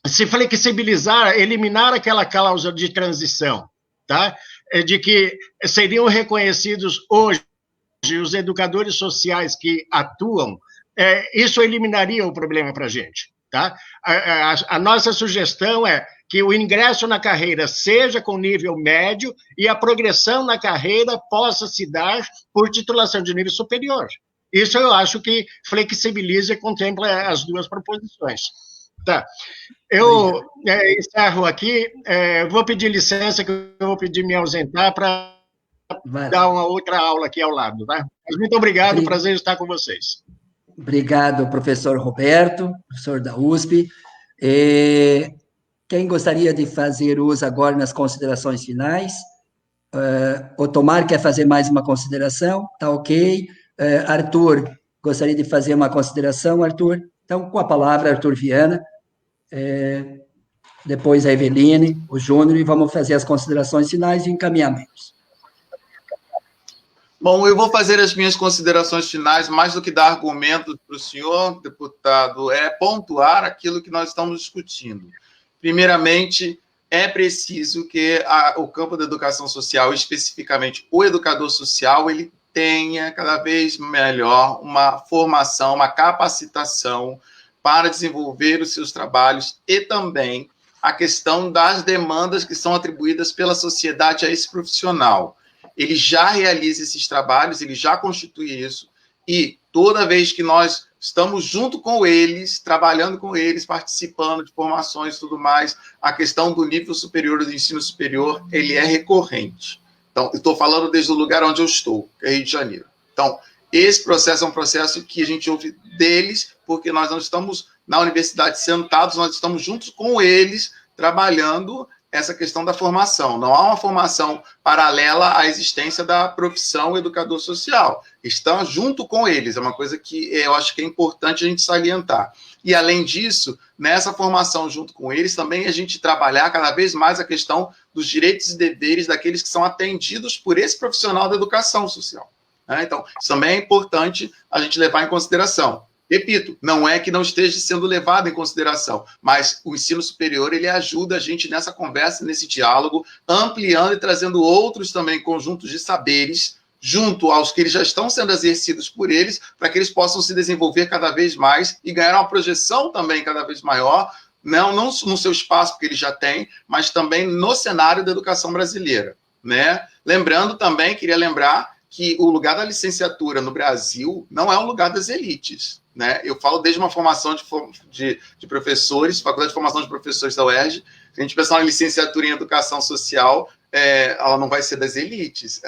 se flexibilizar, eliminar aquela cláusula de transição, tá? De que seriam reconhecidos hoje os educadores sociais que atuam, isso eliminaria o problema para a gente. Tá? A nossa sugestão é que o ingresso na carreira seja com nível médio e a progressão na carreira possa se dar por titulação de nível superior. Isso eu acho que flexibiliza e contempla as duas proposições. Tá. Eu encerro aqui, vou pedir licença, que eu vou pedir me ausentar para dar uma outra aula aqui ao lado. Tá? Mas muito obrigado, prazer estar com vocês.
Obrigado, professor Roberto, professor da USP. Quem gostaria de fazer uso agora nas considerações finais? O Tomar quer fazer mais uma consideração? Tá ok. Arthur, gostaria de fazer uma consideração, Arthur? Então, com a palavra, Arthur Viana, depois a Eveline, o Júnior, e vamos fazer as considerações finais e encaminhamentos.
Bom, eu vou fazer as minhas considerações finais, mais do que dar argumentos para o senhor, deputado, pontuar aquilo que nós estamos discutindo. Primeiramente, é preciso que o campo da educação social, especificamente o educador social, ele tenha cada vez melhor uma formação, uma capacitação para desenvolver os seus trabalhos e também a questão das demandas que são atribuídas pela sociedade a esse profissional. Ele já realiza esses trabalhos, ele já constitui isso, e toda vez que nós estamos junto com eles, trabalhando com eles, participando de formações e tudo mais, a questão do nível superior, do ensino superior, ele é recorrente. Então, eu estou falando desde o lugar onde eu estou, que é Rio de Janeiro. Então, esse processo é um processo que a gente ouve deles, porque nós não estamos na universidade sentados, nós estamos juntos com eles, trabalhando essa questão da formação. Não há uma formação paralela à existência da profissão educador social. Está junto com eles, é uma coisa que eu acho que é importante a gente salientar. E, além disso, nessa formação junto com eles, também a gente trabalhar cada vez mais a questão dos direitos e deveres daqueles que são atendidos por esse profissional da educação social. Então, isso também é importante a gente levar em consideração. Repito, não é que não esteja sendo levado em consideração, mas o ensino superior, ele ajuda a gente nessa conversa, nesse diálogo, ampliando e trazendo outros também conjuntos de saberes, junto aos que eles já estão sendo exercidos por eles, para que eles possam se desenvolver cada vez mais e ganhar uma projeção também cada vez maior, não no seu espaço, porque ele já tem, mas também no cenário da educação brasileira, né? Lembrando também, queria lembrar que o lugar da licenciatura no Brasil não é um lugar das elites, né? Eu falo desde uma formação de professores, Faculdade de Formação de Professores da UERJ, se a gente pensar na licenciatura em Educação Social, ela não vai ser das elites.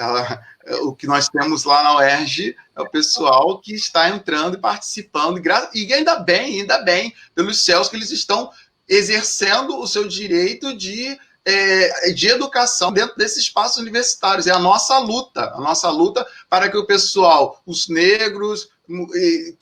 O que nós temos lá na UERJ é o pessoal que está entrando e participando, e ainda bem, pelos céus que eles estão exercendo o seu direito de educação dentro desses espaços universitários. É a nossa luta para que o pessoal, os negros, e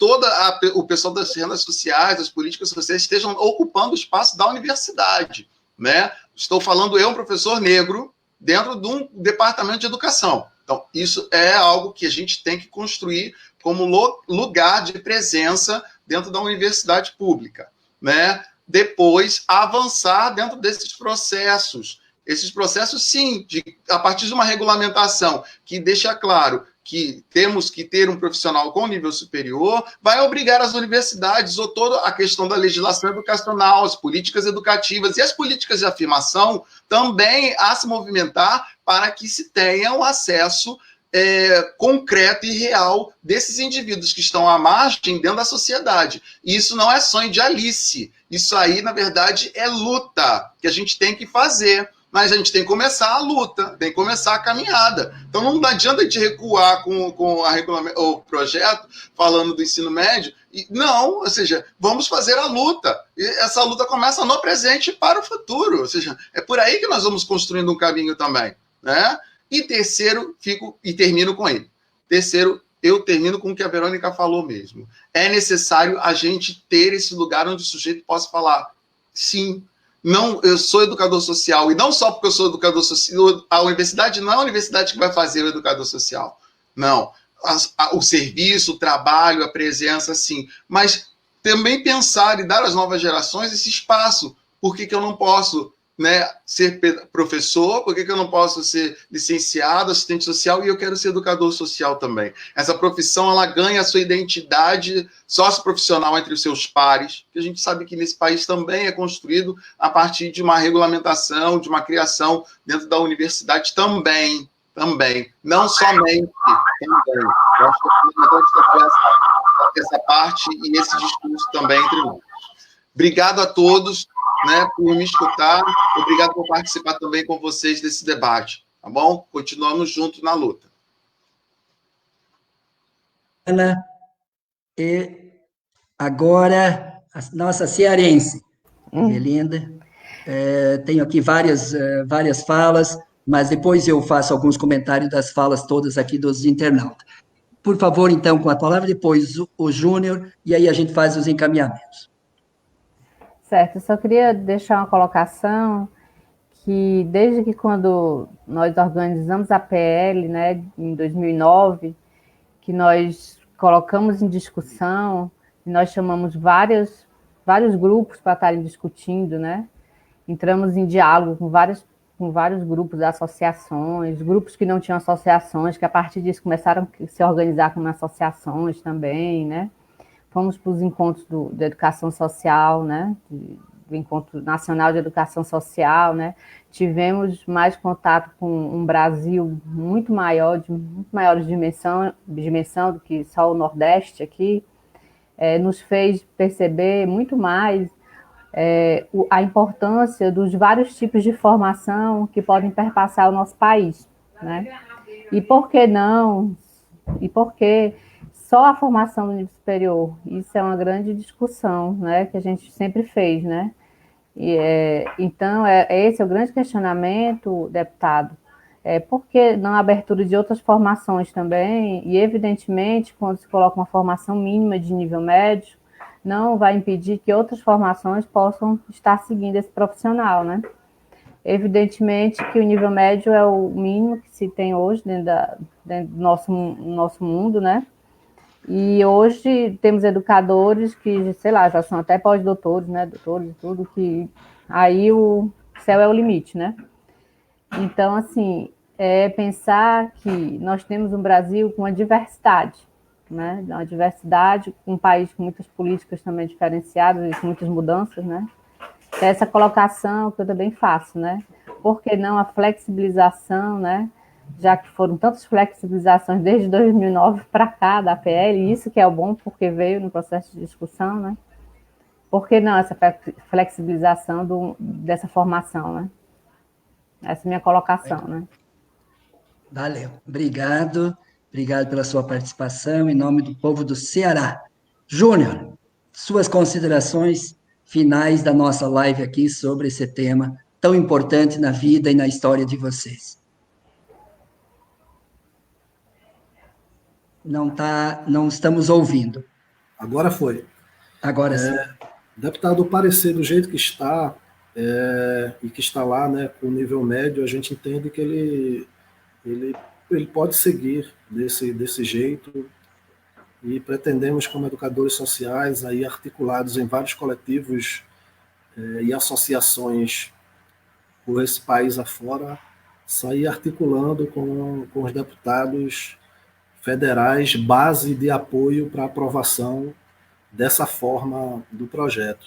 o pessoal das rendas sociais, das políticas sociais, estejam ocupando o espaço da universidade, né? Estou falando, eu, um professor negro, dentro de um departamento de educação. Então, isso é algo que a gente tem que construir como lugar de presença dentro da universidade pública, né? Depois, avançar dentro desses processos. Esses processos, sim, a partir de uma regulamentação que deixa claro que temos que ter um profissional com nível superior, vai obrigar as universidades, ou toda a questão da legislação educacional, as políticas educativas e as políticas de afirmação também a se movimentar para que se tenha um acesso concreto e real desses indivíduos que estão à margem dentro da sociedade. E isso não é sonho de Alice. Isso aí, na verdade, é luta que a gente tem que fazer. Mas a gente tem que começar a luta, tem que começar a caminhada. Então não adianta a gente recuar com o projeto falando do ensino médio. Não, ou seja, vamos fazer a luta. E essa luta começa no presente para o futuro. Ou seja, é por aí que nós vamos construindo um caminho também, né? E terceiro, termino com ele. Terceiro, eu termino com o que a Verônica falou mesmo. É necessário a gente ter esse lugar onde o sujeito possa falar, sim, não, eu sou educador social, e não só porque eu sou educador social, a universidade não é a universidade que vai fazer o educador social. Não. O serviço, o trabalho, a presença, sim. Mas também pensar e dar às novas gerações esse espaço. Por que eu não posso, né, ser professor? Por que eu não posso ser licenciado, assistente social, e eu quero ser educador social também? Essa profissão, ela ganha a sua identidade socioprofissional entre os seus pares, que a gente sabe que nesse país também é construído a partir de uma regulamentação, de uma criação dentro da universidade também. Não somente, também. Eu acho que é fundamental essa parte e esse discurso também entre nós. Obrigado a todos, né, por me escutar. Obrigado por participar também com vocês desse debate, tá bom? Continuamos juntos na luta.
Ana, e agora a nossa cearense, Belinda. Tenho aqui várias falas, mas depois eu faço alguns comentários das falas todas aqui dos internautas. Por favor, então, com a palavra, depois o Júnior, e aí a gente faz os encaminhamentos.
Certo, eu só queria deixar uma colocação que desde que quando nós organizamos a PL, né, em 2009, que nós colocamos em discussão, nós chamamos vários grupos para estarem discutindo, né? Entramos em diálogo com vários grupos, associações, grupos que não tinham associações, que a partir disso começaram a se organizar como associações também, né? Fomos para os encontros de educação social, né? Do Encontro Nacional de Educação Social, né? Tivemos mais contato com um Brasil muito maior, de muito maior dimensão do que só o Nordeste aqui, nos fez perceber muito mais a importância dos vários tipos de formação que podem perpassar o nosso país, né? E por que não? E por que só a formação no nível superior? Isso é uma grande discussão, né, que a gente sempre fez, né? Então, esse é o grande questionamento, deputado. Por que não a abertura de outras formações também? E, evidentemente, quando se coloca uma formação mínima de nível médio, não vai impedir que outras formações possam estar seguindo esse profissional, né? Evidentemente que o nível médio é o mínimo que se tem hoje dentro do nosso mundo, né? E hoje temos educadores que, sei lá, já são até pós-doutores, né? Doutores e tudo, que aí o céu é o limite, né? Então, assim, pensar que nós temos um Brasil com uma diversidade, né? Uma diversidade, um país com muitas políticas também diferenciadas e com muitas mudanças, né? Essa colocação que eu também faço, né? Por que não a flexibilização, né? Já que foram tantas flexibilizações desde 2009 para cá da PL, isso que é o bom, porque veio no processo de discussão, né? Por que não essa flexibilização dessa formação, né? Essa é a minha colocação, né?
Valeu. Obrigado pela sua participação, em nome do povo do Ceará. Júnior, suas considerações finais da nossa live aqui sobre esse tema tão importante na vida e na história de vocês. Não estamos ouvindo.
Agora foi.
Agora sim.
Deputado, o parecer do jeito que está, e que está lá, né, com o nível médio, a gente entende que ele pode seguir desse jeito, e pretendemos, como educadores sociais, aí articulados em vários coletivos e associações por esse país afora, sair articulando com os deputados federais base de apoio para aprovação dessa forma do projeto.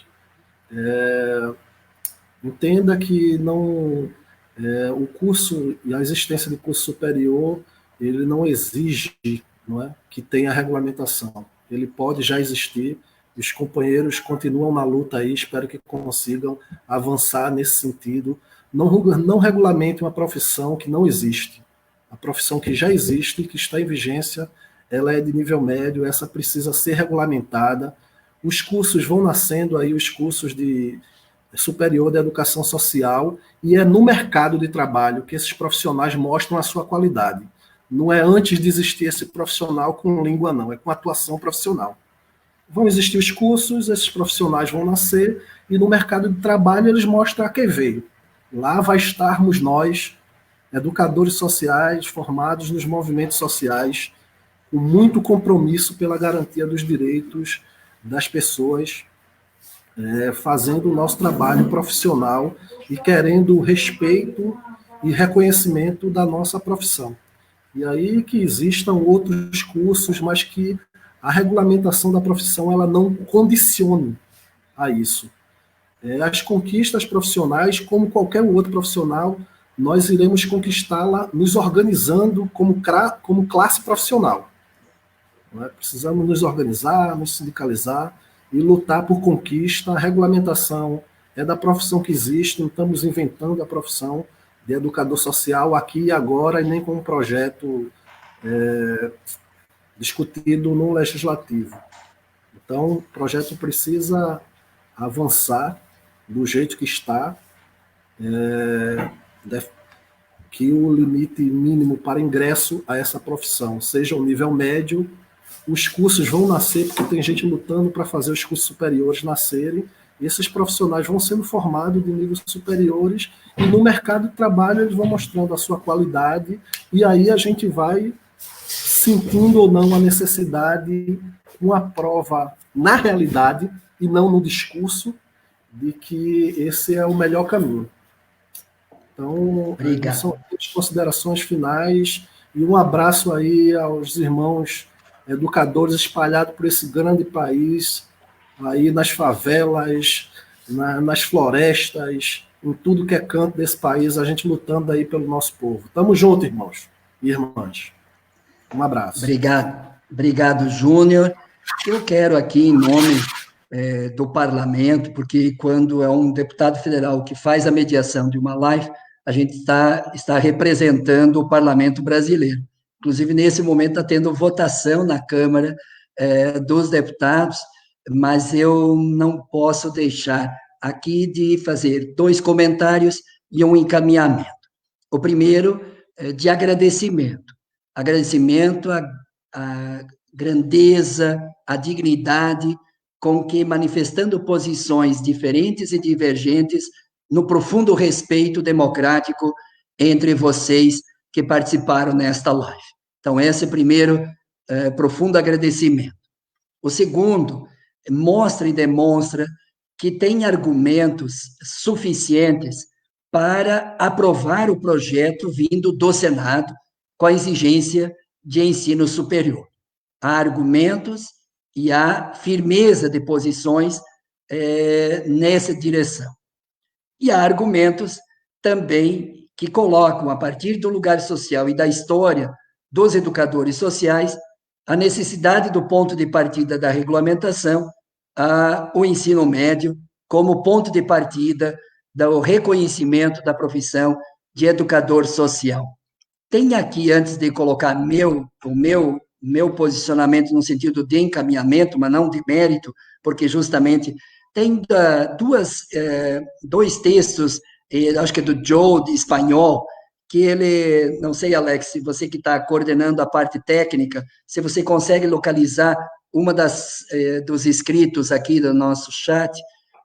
Entenda que o curso e a existência de curso superior, ele não exige, não é, que tenha regulamentação. Ele pode já existir, os companheiros continuam na luta aí, espero que consigam avançar nesse sentido. Não regulamente uma profissão que não existe. A profissão que já existe, que está em vigência, ela é de nível médio, essa precisa ser regulamentada. Os cursos vão nascendo aí, os cursos de superior de educação social, e é no mercado de trabalho que esses profissionais mostram a sua qualidade. Não é antes de existir esse profissional com língua, não, é com atuação profissional. Vão existir os cursos, esses profissionais vão nascer, e no mercado de trabalho eles mostram a que veio. Lá vai estarmos nós, educadores sociais, formados nos movimentos sociais, com muito compromisso pela garantia dos direitos das pessoas, fazendo o nosso trabalho profissional e querendo respeito e reconhecimento da nossa profissão. E aí que existam outros cursos, mas que a regulamentação da profissão ela não condicione a isso. As conquistas profissionais, como qualquer outro profissional, nós iremos conquistá-la nos organizando como classe profissional. Precisamos nos organizar, nos sindicalizar e lutar por conquista. A regulamentação é da profissão que existe, não estamos inventando a profissão de educador social aqui e agora, e nem com um projeto discutido no legislativo. Então, o projeto precisa avançar do jeito que está, que o limite mínimo para ingresso a essa profissão seja o nível médio. Os cursos vão nascer, porque tem gente lutando para fazer os cursos superiores nascerem, e esses profissionais vão sendo formados de níveis superiores, e no mercado de trabalho eles vão mostrando a sua qualidade, e aí a gente vai sentindo ou não a necessidade, uma prova na realidade, e não no discurso, de que esse é o melhor caminho. Então, são as considerações finais, e um abraço aí aos irmãos educadores espalhados por esse grande país, aí nas favelas, nas florestas, em tudo que é canto desse país, a gente lutando aí pelo nosso povo. Tamo junto, irmãos e irmãs. Um abraço.
Obrigado, Júnior. Eu quero aqui, em nome do parlamento, porque quando é um deputado federal que faz a mediação de uma live, a gente está representando o parlamento brasileiro. Inclusive, nesse momento, está tendo votação na Câmara dos deputados, mas eu não posso deixar aqui de fazer 2 comentários e um encaminhamento. O primeiro, de agradecimento. Agradecimento à grandeza, à dignidade com que, manifestando posições diferentes e divergentes, no profundo respeito democrático entre vocês que participaram nesta live. Então, esse é o primeiro profundo agradecimento. O segundo, mostra e demonstra que tem argumentos suficientes para aprovar o projeto vindo do Senado com a exigência de ensino superior. Há argumentos e há firmeza de posições nessa direção. E há argumentos também que colocam, a partir do lugar social e da história dos educadores sociais, a necessidade do ponto de partida da regulamentação, o ensino médio, como ponto de partida do reconhecimento da profissão de educador social. Tem aqui, antes de colocar o meu posicionamento no sentido de encaminhamento, mas não de mérito, porque justamente tem 2 textos, acho que é do Joe, de espanhol, que ele, não sei, Alex, se você que está coordenando a parte técnica, se você consegue localizar uma dos escritos aqui do nosso chat,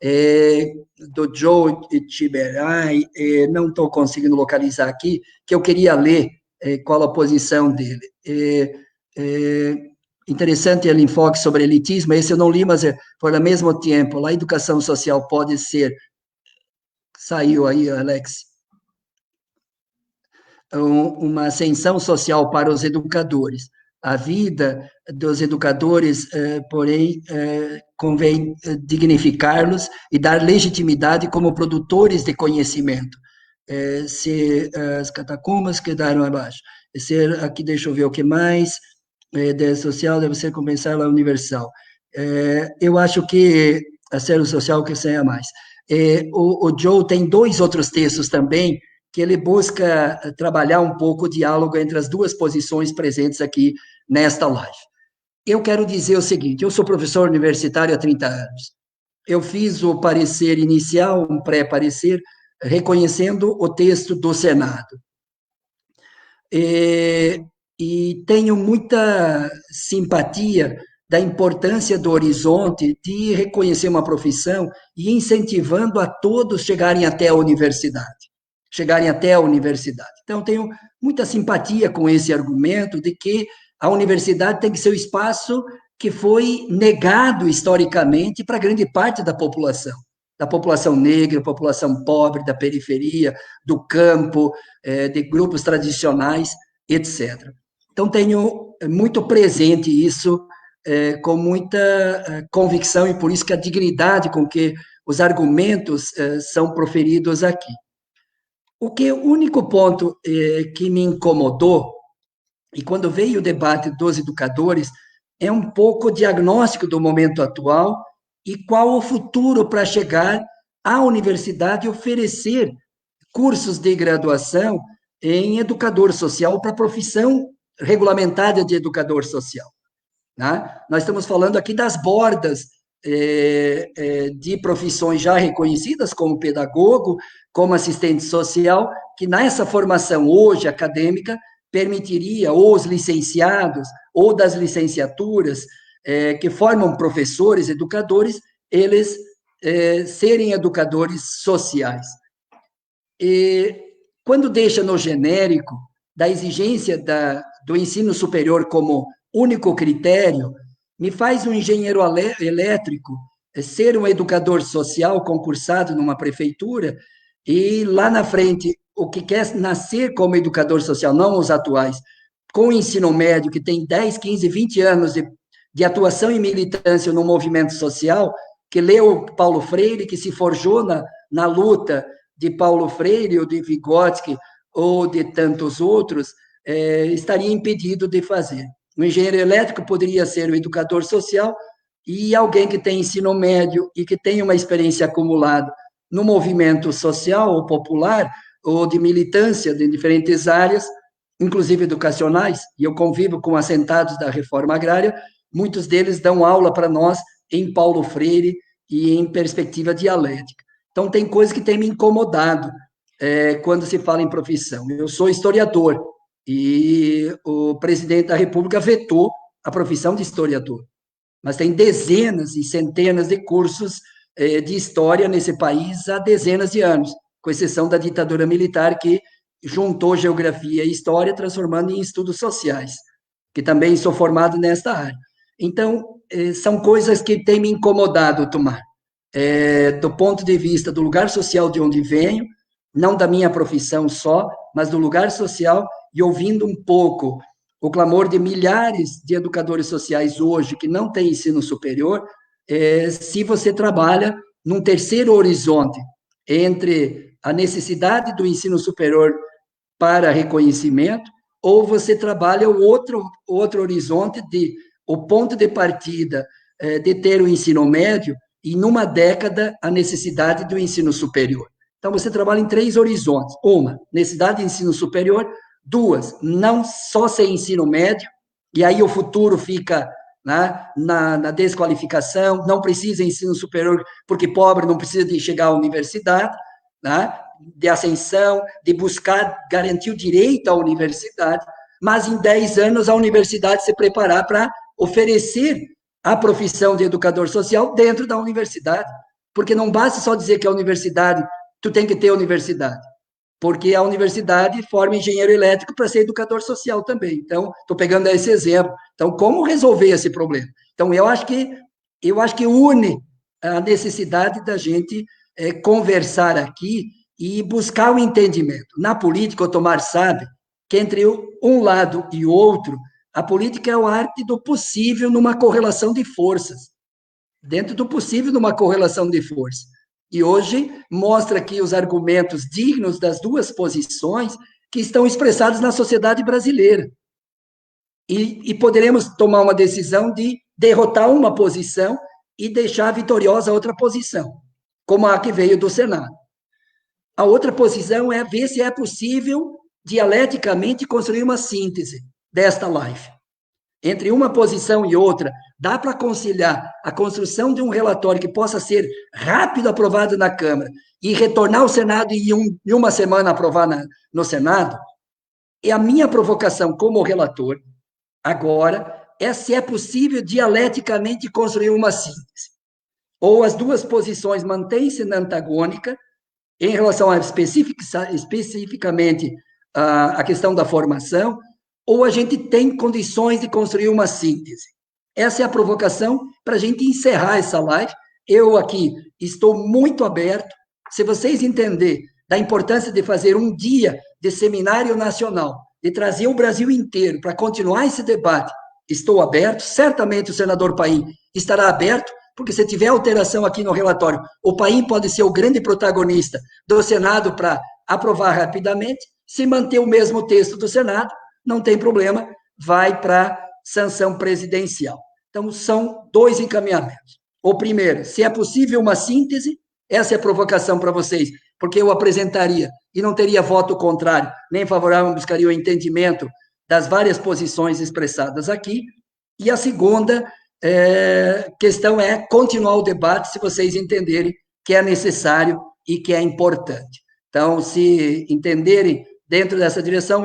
do Joe Tiberai, não estou conseguindo localizar aqui, que eu queria ler qual a posição dele. Interessante ele enfoque sobre elitismo, esse eu não li, mas por ao mesmo tempo, a educação social pode ser, saiu aí, Alex, uma ascensão social para os educadores. A vida dos educadores, porém, convém dignificá-los e dar legitimidade como produtores de conhecimento. Se as catacumbas quedaram abaixo. Aqui, deixa eu ver o que mais. Da social deve ser compensar a universal. Eu acho que a ser social que seja mais. O Joe tem 2 outros textos também, que ele busca trabalhar um pouco o diálogo entre as 2 posições presentes aqui nesta live. Eu quero dizer o seguinte, eu sou professor universitário há 30 anos. Eu fiz o parecer inicial, um pré-parecer, reconhecendo o texto do Senado. E tenho muita simpatia da importância do horizonte de reconhecer uma profissão e incentivando a todos chegarem até a universidade. Então, tenho muita simpatia com esse argumento de que a universidade tem que ser o espaço que foi negado historicamente para grande parte da população negra, população pobre, da periferia, do campo, de grupos tradicionais, etc. Então, tenho muito presente isso, com muita convicção, e por isso que a dignidade com que os argumentos são proferidos aqui. O único ponto que me incomodou, e quando veio o debate dos educadores, é um pouco o diagnóstico do momento atual e qual o futuro para chegar à universidade e oferecer cursos de graduação em educador social para a profissão regulamentada de educador social. Né? Nós estamos falando aqui das bordas de profissões já reconhecidas, como pedagogo, como assistente social, que nessa formação hoje acadêmica permitiria, ou os licenciados, ou das licenciaturas, que formam professores, educadores, eles serem educadores sociais. E quando deixa no genérico da exigência do ensino superior como único critério, me faz um engenheiro elétrico ser um educador social concursado numa prefeitura e lá na frente, o que quer nascer como educador social, não os atuais, com o ensino médio, que tem 10, 15, 20 anos de atuação e militância no movimento social, que leu Paulo Freire, que se forjou na luta de Paulo Freire, ou de Vygotsky, ou de tantos outros, estaria impedido de fazer. O engenheiro elétrico poderia ser o educador social e alguém que tem ensino médio e que tem uma experiência acumulada no movimento social ou popular, ou de militância de diferentes áreas, inclusive educacionais, e eu convivo com assentados da reforma agrária, muitos deles dão aula para nós em Paulo Freire e em perspectiva dialética. Então, tem coisas que têm me incomodado quando se fala em profissão. Eu sou historiador, e o presidente da República vetou a profissão de historiador. Mas tem dezenas e centenas de cursos de história nesse país há dezenas de anos, com exceção da ditadura militar, que juntou geografia e história, transformando em estudos sociais, que também sou formado nesta área. Então, são coisas que têm me incomodado, Tomar, do ponto de vista do lugar social de onde venho, não da minha profissão só, mas do lugar social, e ouvindo um pouco o clamor de milhares de educadores sociais hoje que não têm ensino superior, se você trabalha num terceiro horizonte entre a necessidade do ensino superior para reconhecimento, ou você trabalha o outro horizonte de o ponto de partida de ter o ensino médio e, numa década, a necessidade do ensino superior. Então, você trabalha em 3 horizontes. Uma, necessidade de ensino superior. 2, não só sem ensino médio, e aí o futuro fica, né, na desqualificação, não precisa de ensino superior, porque pobre não precisa de chegar à universidade, né, de ascensão, de buscar garantir o direito à universidade, mas em 10 anos a universidade se preparar para oferecer a profissão de educador social dentro da universidade, porque não basta só dizer que a universidade, tu tem que ter universidade, porque a universidade forma engenheiro elétrico para ser educador social também. Então, estou pegando esse exemplo. Então, como resolver esse problema? Então, eu acho que une a necessidade da gente conversar aqui e buscar o entendimento. Na política, o Otomar sabe que entre um lado e outro, a política é a arte do possível numa correlação de forças. Dentro do possível, numa correlação de forças. E hoje mostra aqui os argumentos dignos das duas posições que estão expressados na sociedade brasileira. E poderemos tomar uma decisão de derrotar uma posição e deixar vitoriosa a outra posição, como a que veio do Senado. A outra posição é ver se é possível, dialeticamente, construir uma síntese desta live. Entre uma posição e outra, dá para conciliar a construção de um relatório que possa ser rápido aprovado na Câmara e retornar ao Senado e em uma semana aprovar no Senado? E a minha provocação como relator, agora, é se é possível dialeticamente construir uma síntese. Ou as duas posições mantêm-se na antagônica, em relação a especificamente a questão da formação, ou a gente tem condições de construir uma síntese. Essa é a provocação para a gente encerrar essa live. Eu aqui estou muito aberto. Se vocês entenderem da importância de fazer um dia de seminário nacional, de trazer o Brasil inteiro para continuar esse debate, estou aberto. Certamente o senador Paim estará aberto, porque se tiver alteração aqui no relatório, o Paim pode ser o grande protagonista do Senado para aprovar rapidamente. Se manter o mesmo texto do Senado, não tem problema, vai para sanção presidencial. Então, são dois encaminhamentos. O primeiro, se é possível uma síntese, essa é a provocação para vocês, porque eu apresentaria e não teria voto contrário, nem favorável, buscaria o entendimento das várias posições expressadas aqui. E a segunda questão é continuar o debate, se vocês entenderem que é necessário e que é importante. Então, se entenderem dentro dessa direção,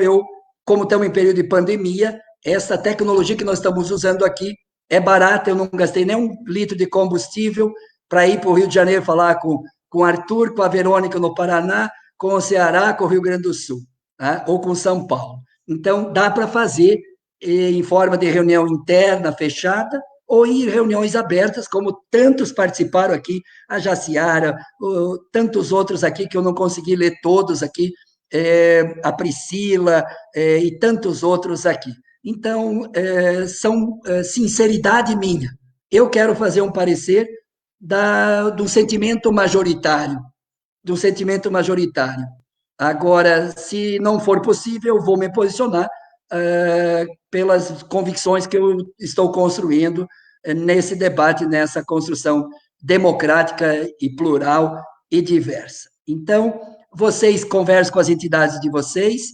como estamos em período de pandemia, essa tecnologia que nós estamos usando aqui é barata, eu não gastei nem 1 litro de combustível para ir para o Rio de Janeiro falar com o Arthur, com a Verônica no Paraná, com o Ceará, com o Rio Grande do Sul, tá? Ou com São Paulo. Então, dá para fazer em forma de reunião interna, fechada, ou em reuniões abertas, como tantos participaram aqui, a Jaciara, tantos outros aqui que eu não consegui ler todos aqui, a Priscila e tantos outros aqui. Então, são sinceridade minha. Eu quero fazer um parecer do sentimento majoritário, Agora, se não for possível, eu vou me posicionar pelas convicções que eu estou construindo nesse debate, nessa construção democrática e plural e diversa. Então, vocês conversam com as entidades de vocês,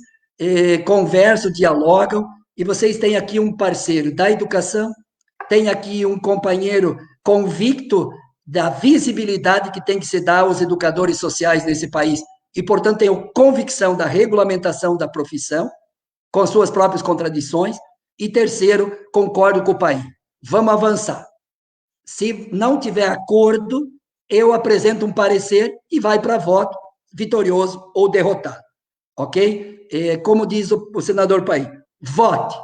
conversam, dialogam, e vocês têm aqui um parceiro da educação, tem aqui um companheiro convicto da visibilidade que tem que se dar aos educadores sociais nesse país, e, portanto, tenho convicção da regulamentação da profissão, com suas próprias contradições, e terceiro, concordo com o Paim. Vamos avançar. Se não tiver acordo, eu apresento um parecer e vai para voto, vitorioso ou derrotado. Ok? Como diz o senador Paim, vote.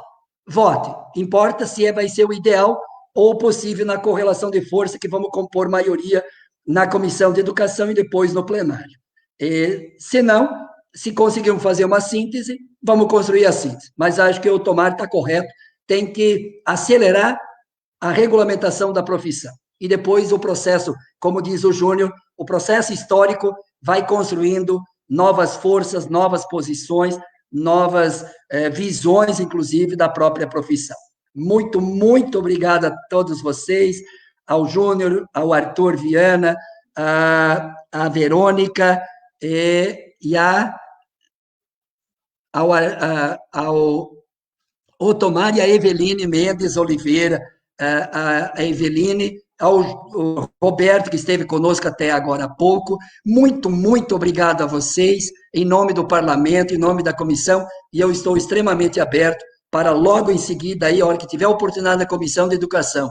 Importa se vai ser o ideal ou o possível na correlação de força que vamos compor maioria na Comissão de Educação e depois no plenário. Se não, se conseguirmos fazer uma síntese, vamos construir a síntese. Mas acho que o Otomar está correto, tem que acelerar a regulamentação da profissão. E depois o processo, como diz o Júnior, o processo histórico vai construindo novas forças, novas posições, novas visões, inclusive, da própria profissão. Muito, muito obrigado a todos vocês, ao Júnior, ao Arthur Viana, a Verônica e ao Otomar e a Eveline Mendes Oliveira, a Eveline, ao Roberto, que esteve conosco até agora há pouco. Muito, muito obrigado a vocês, em nome do Parlamento, em nome da comissão, e eu estou extremamente aberto para logo em seguida, aí, a hora que tiver a oportunidade da Comissão de Educação,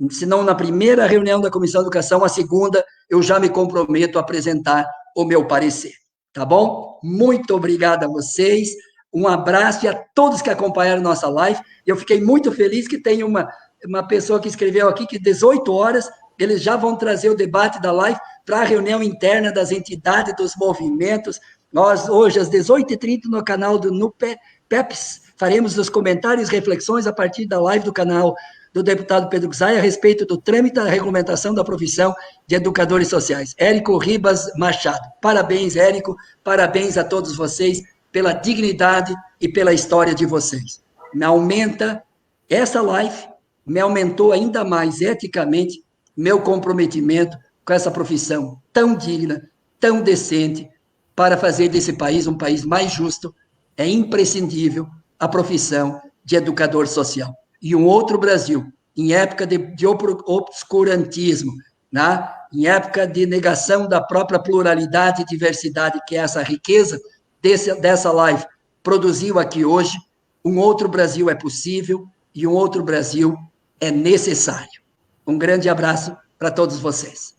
se não na primeira reunião da Comissão de Educação, a segunda, eu já me comprometo a apresentar o meu parecer. Tá bom? Muito obrigado a vocês, um abraço e a todos que acompanharam nossa live. Eu fiquei muito feliz que tem uma pessoa que escreveu aqui que 18 horas eles já vão trazer o debate da live para a reunião interna das entidades, dos movimentos. Nós, hoje, às 18h30, no canal do PEPS, faremos os comentários e reflexões a partir da live do canal do deputado Pedro Xay a respeito do trâmite da regulamentação da profissão de educadores sociais. Érico Ribas Machado. Parabéns, Érico. Parabéns a todos vocês pela dignidade e pela história de vocês. Essa live me aumentou ainda mais eticamente meu comprometimento com essa profissão tão digna, tão decente, para fazer desse país um país mais justo. É imprescindível a profissão de educador social. E um outro Brasil, em época de obscurantismo, né? Em época de negação da própria pluralidade e diversidade, que é essa riqueza dessa live produziu aqui hoje, um outro Brasil é possível e um outro Brasil é necessário. Um grande abraço para todos vocês.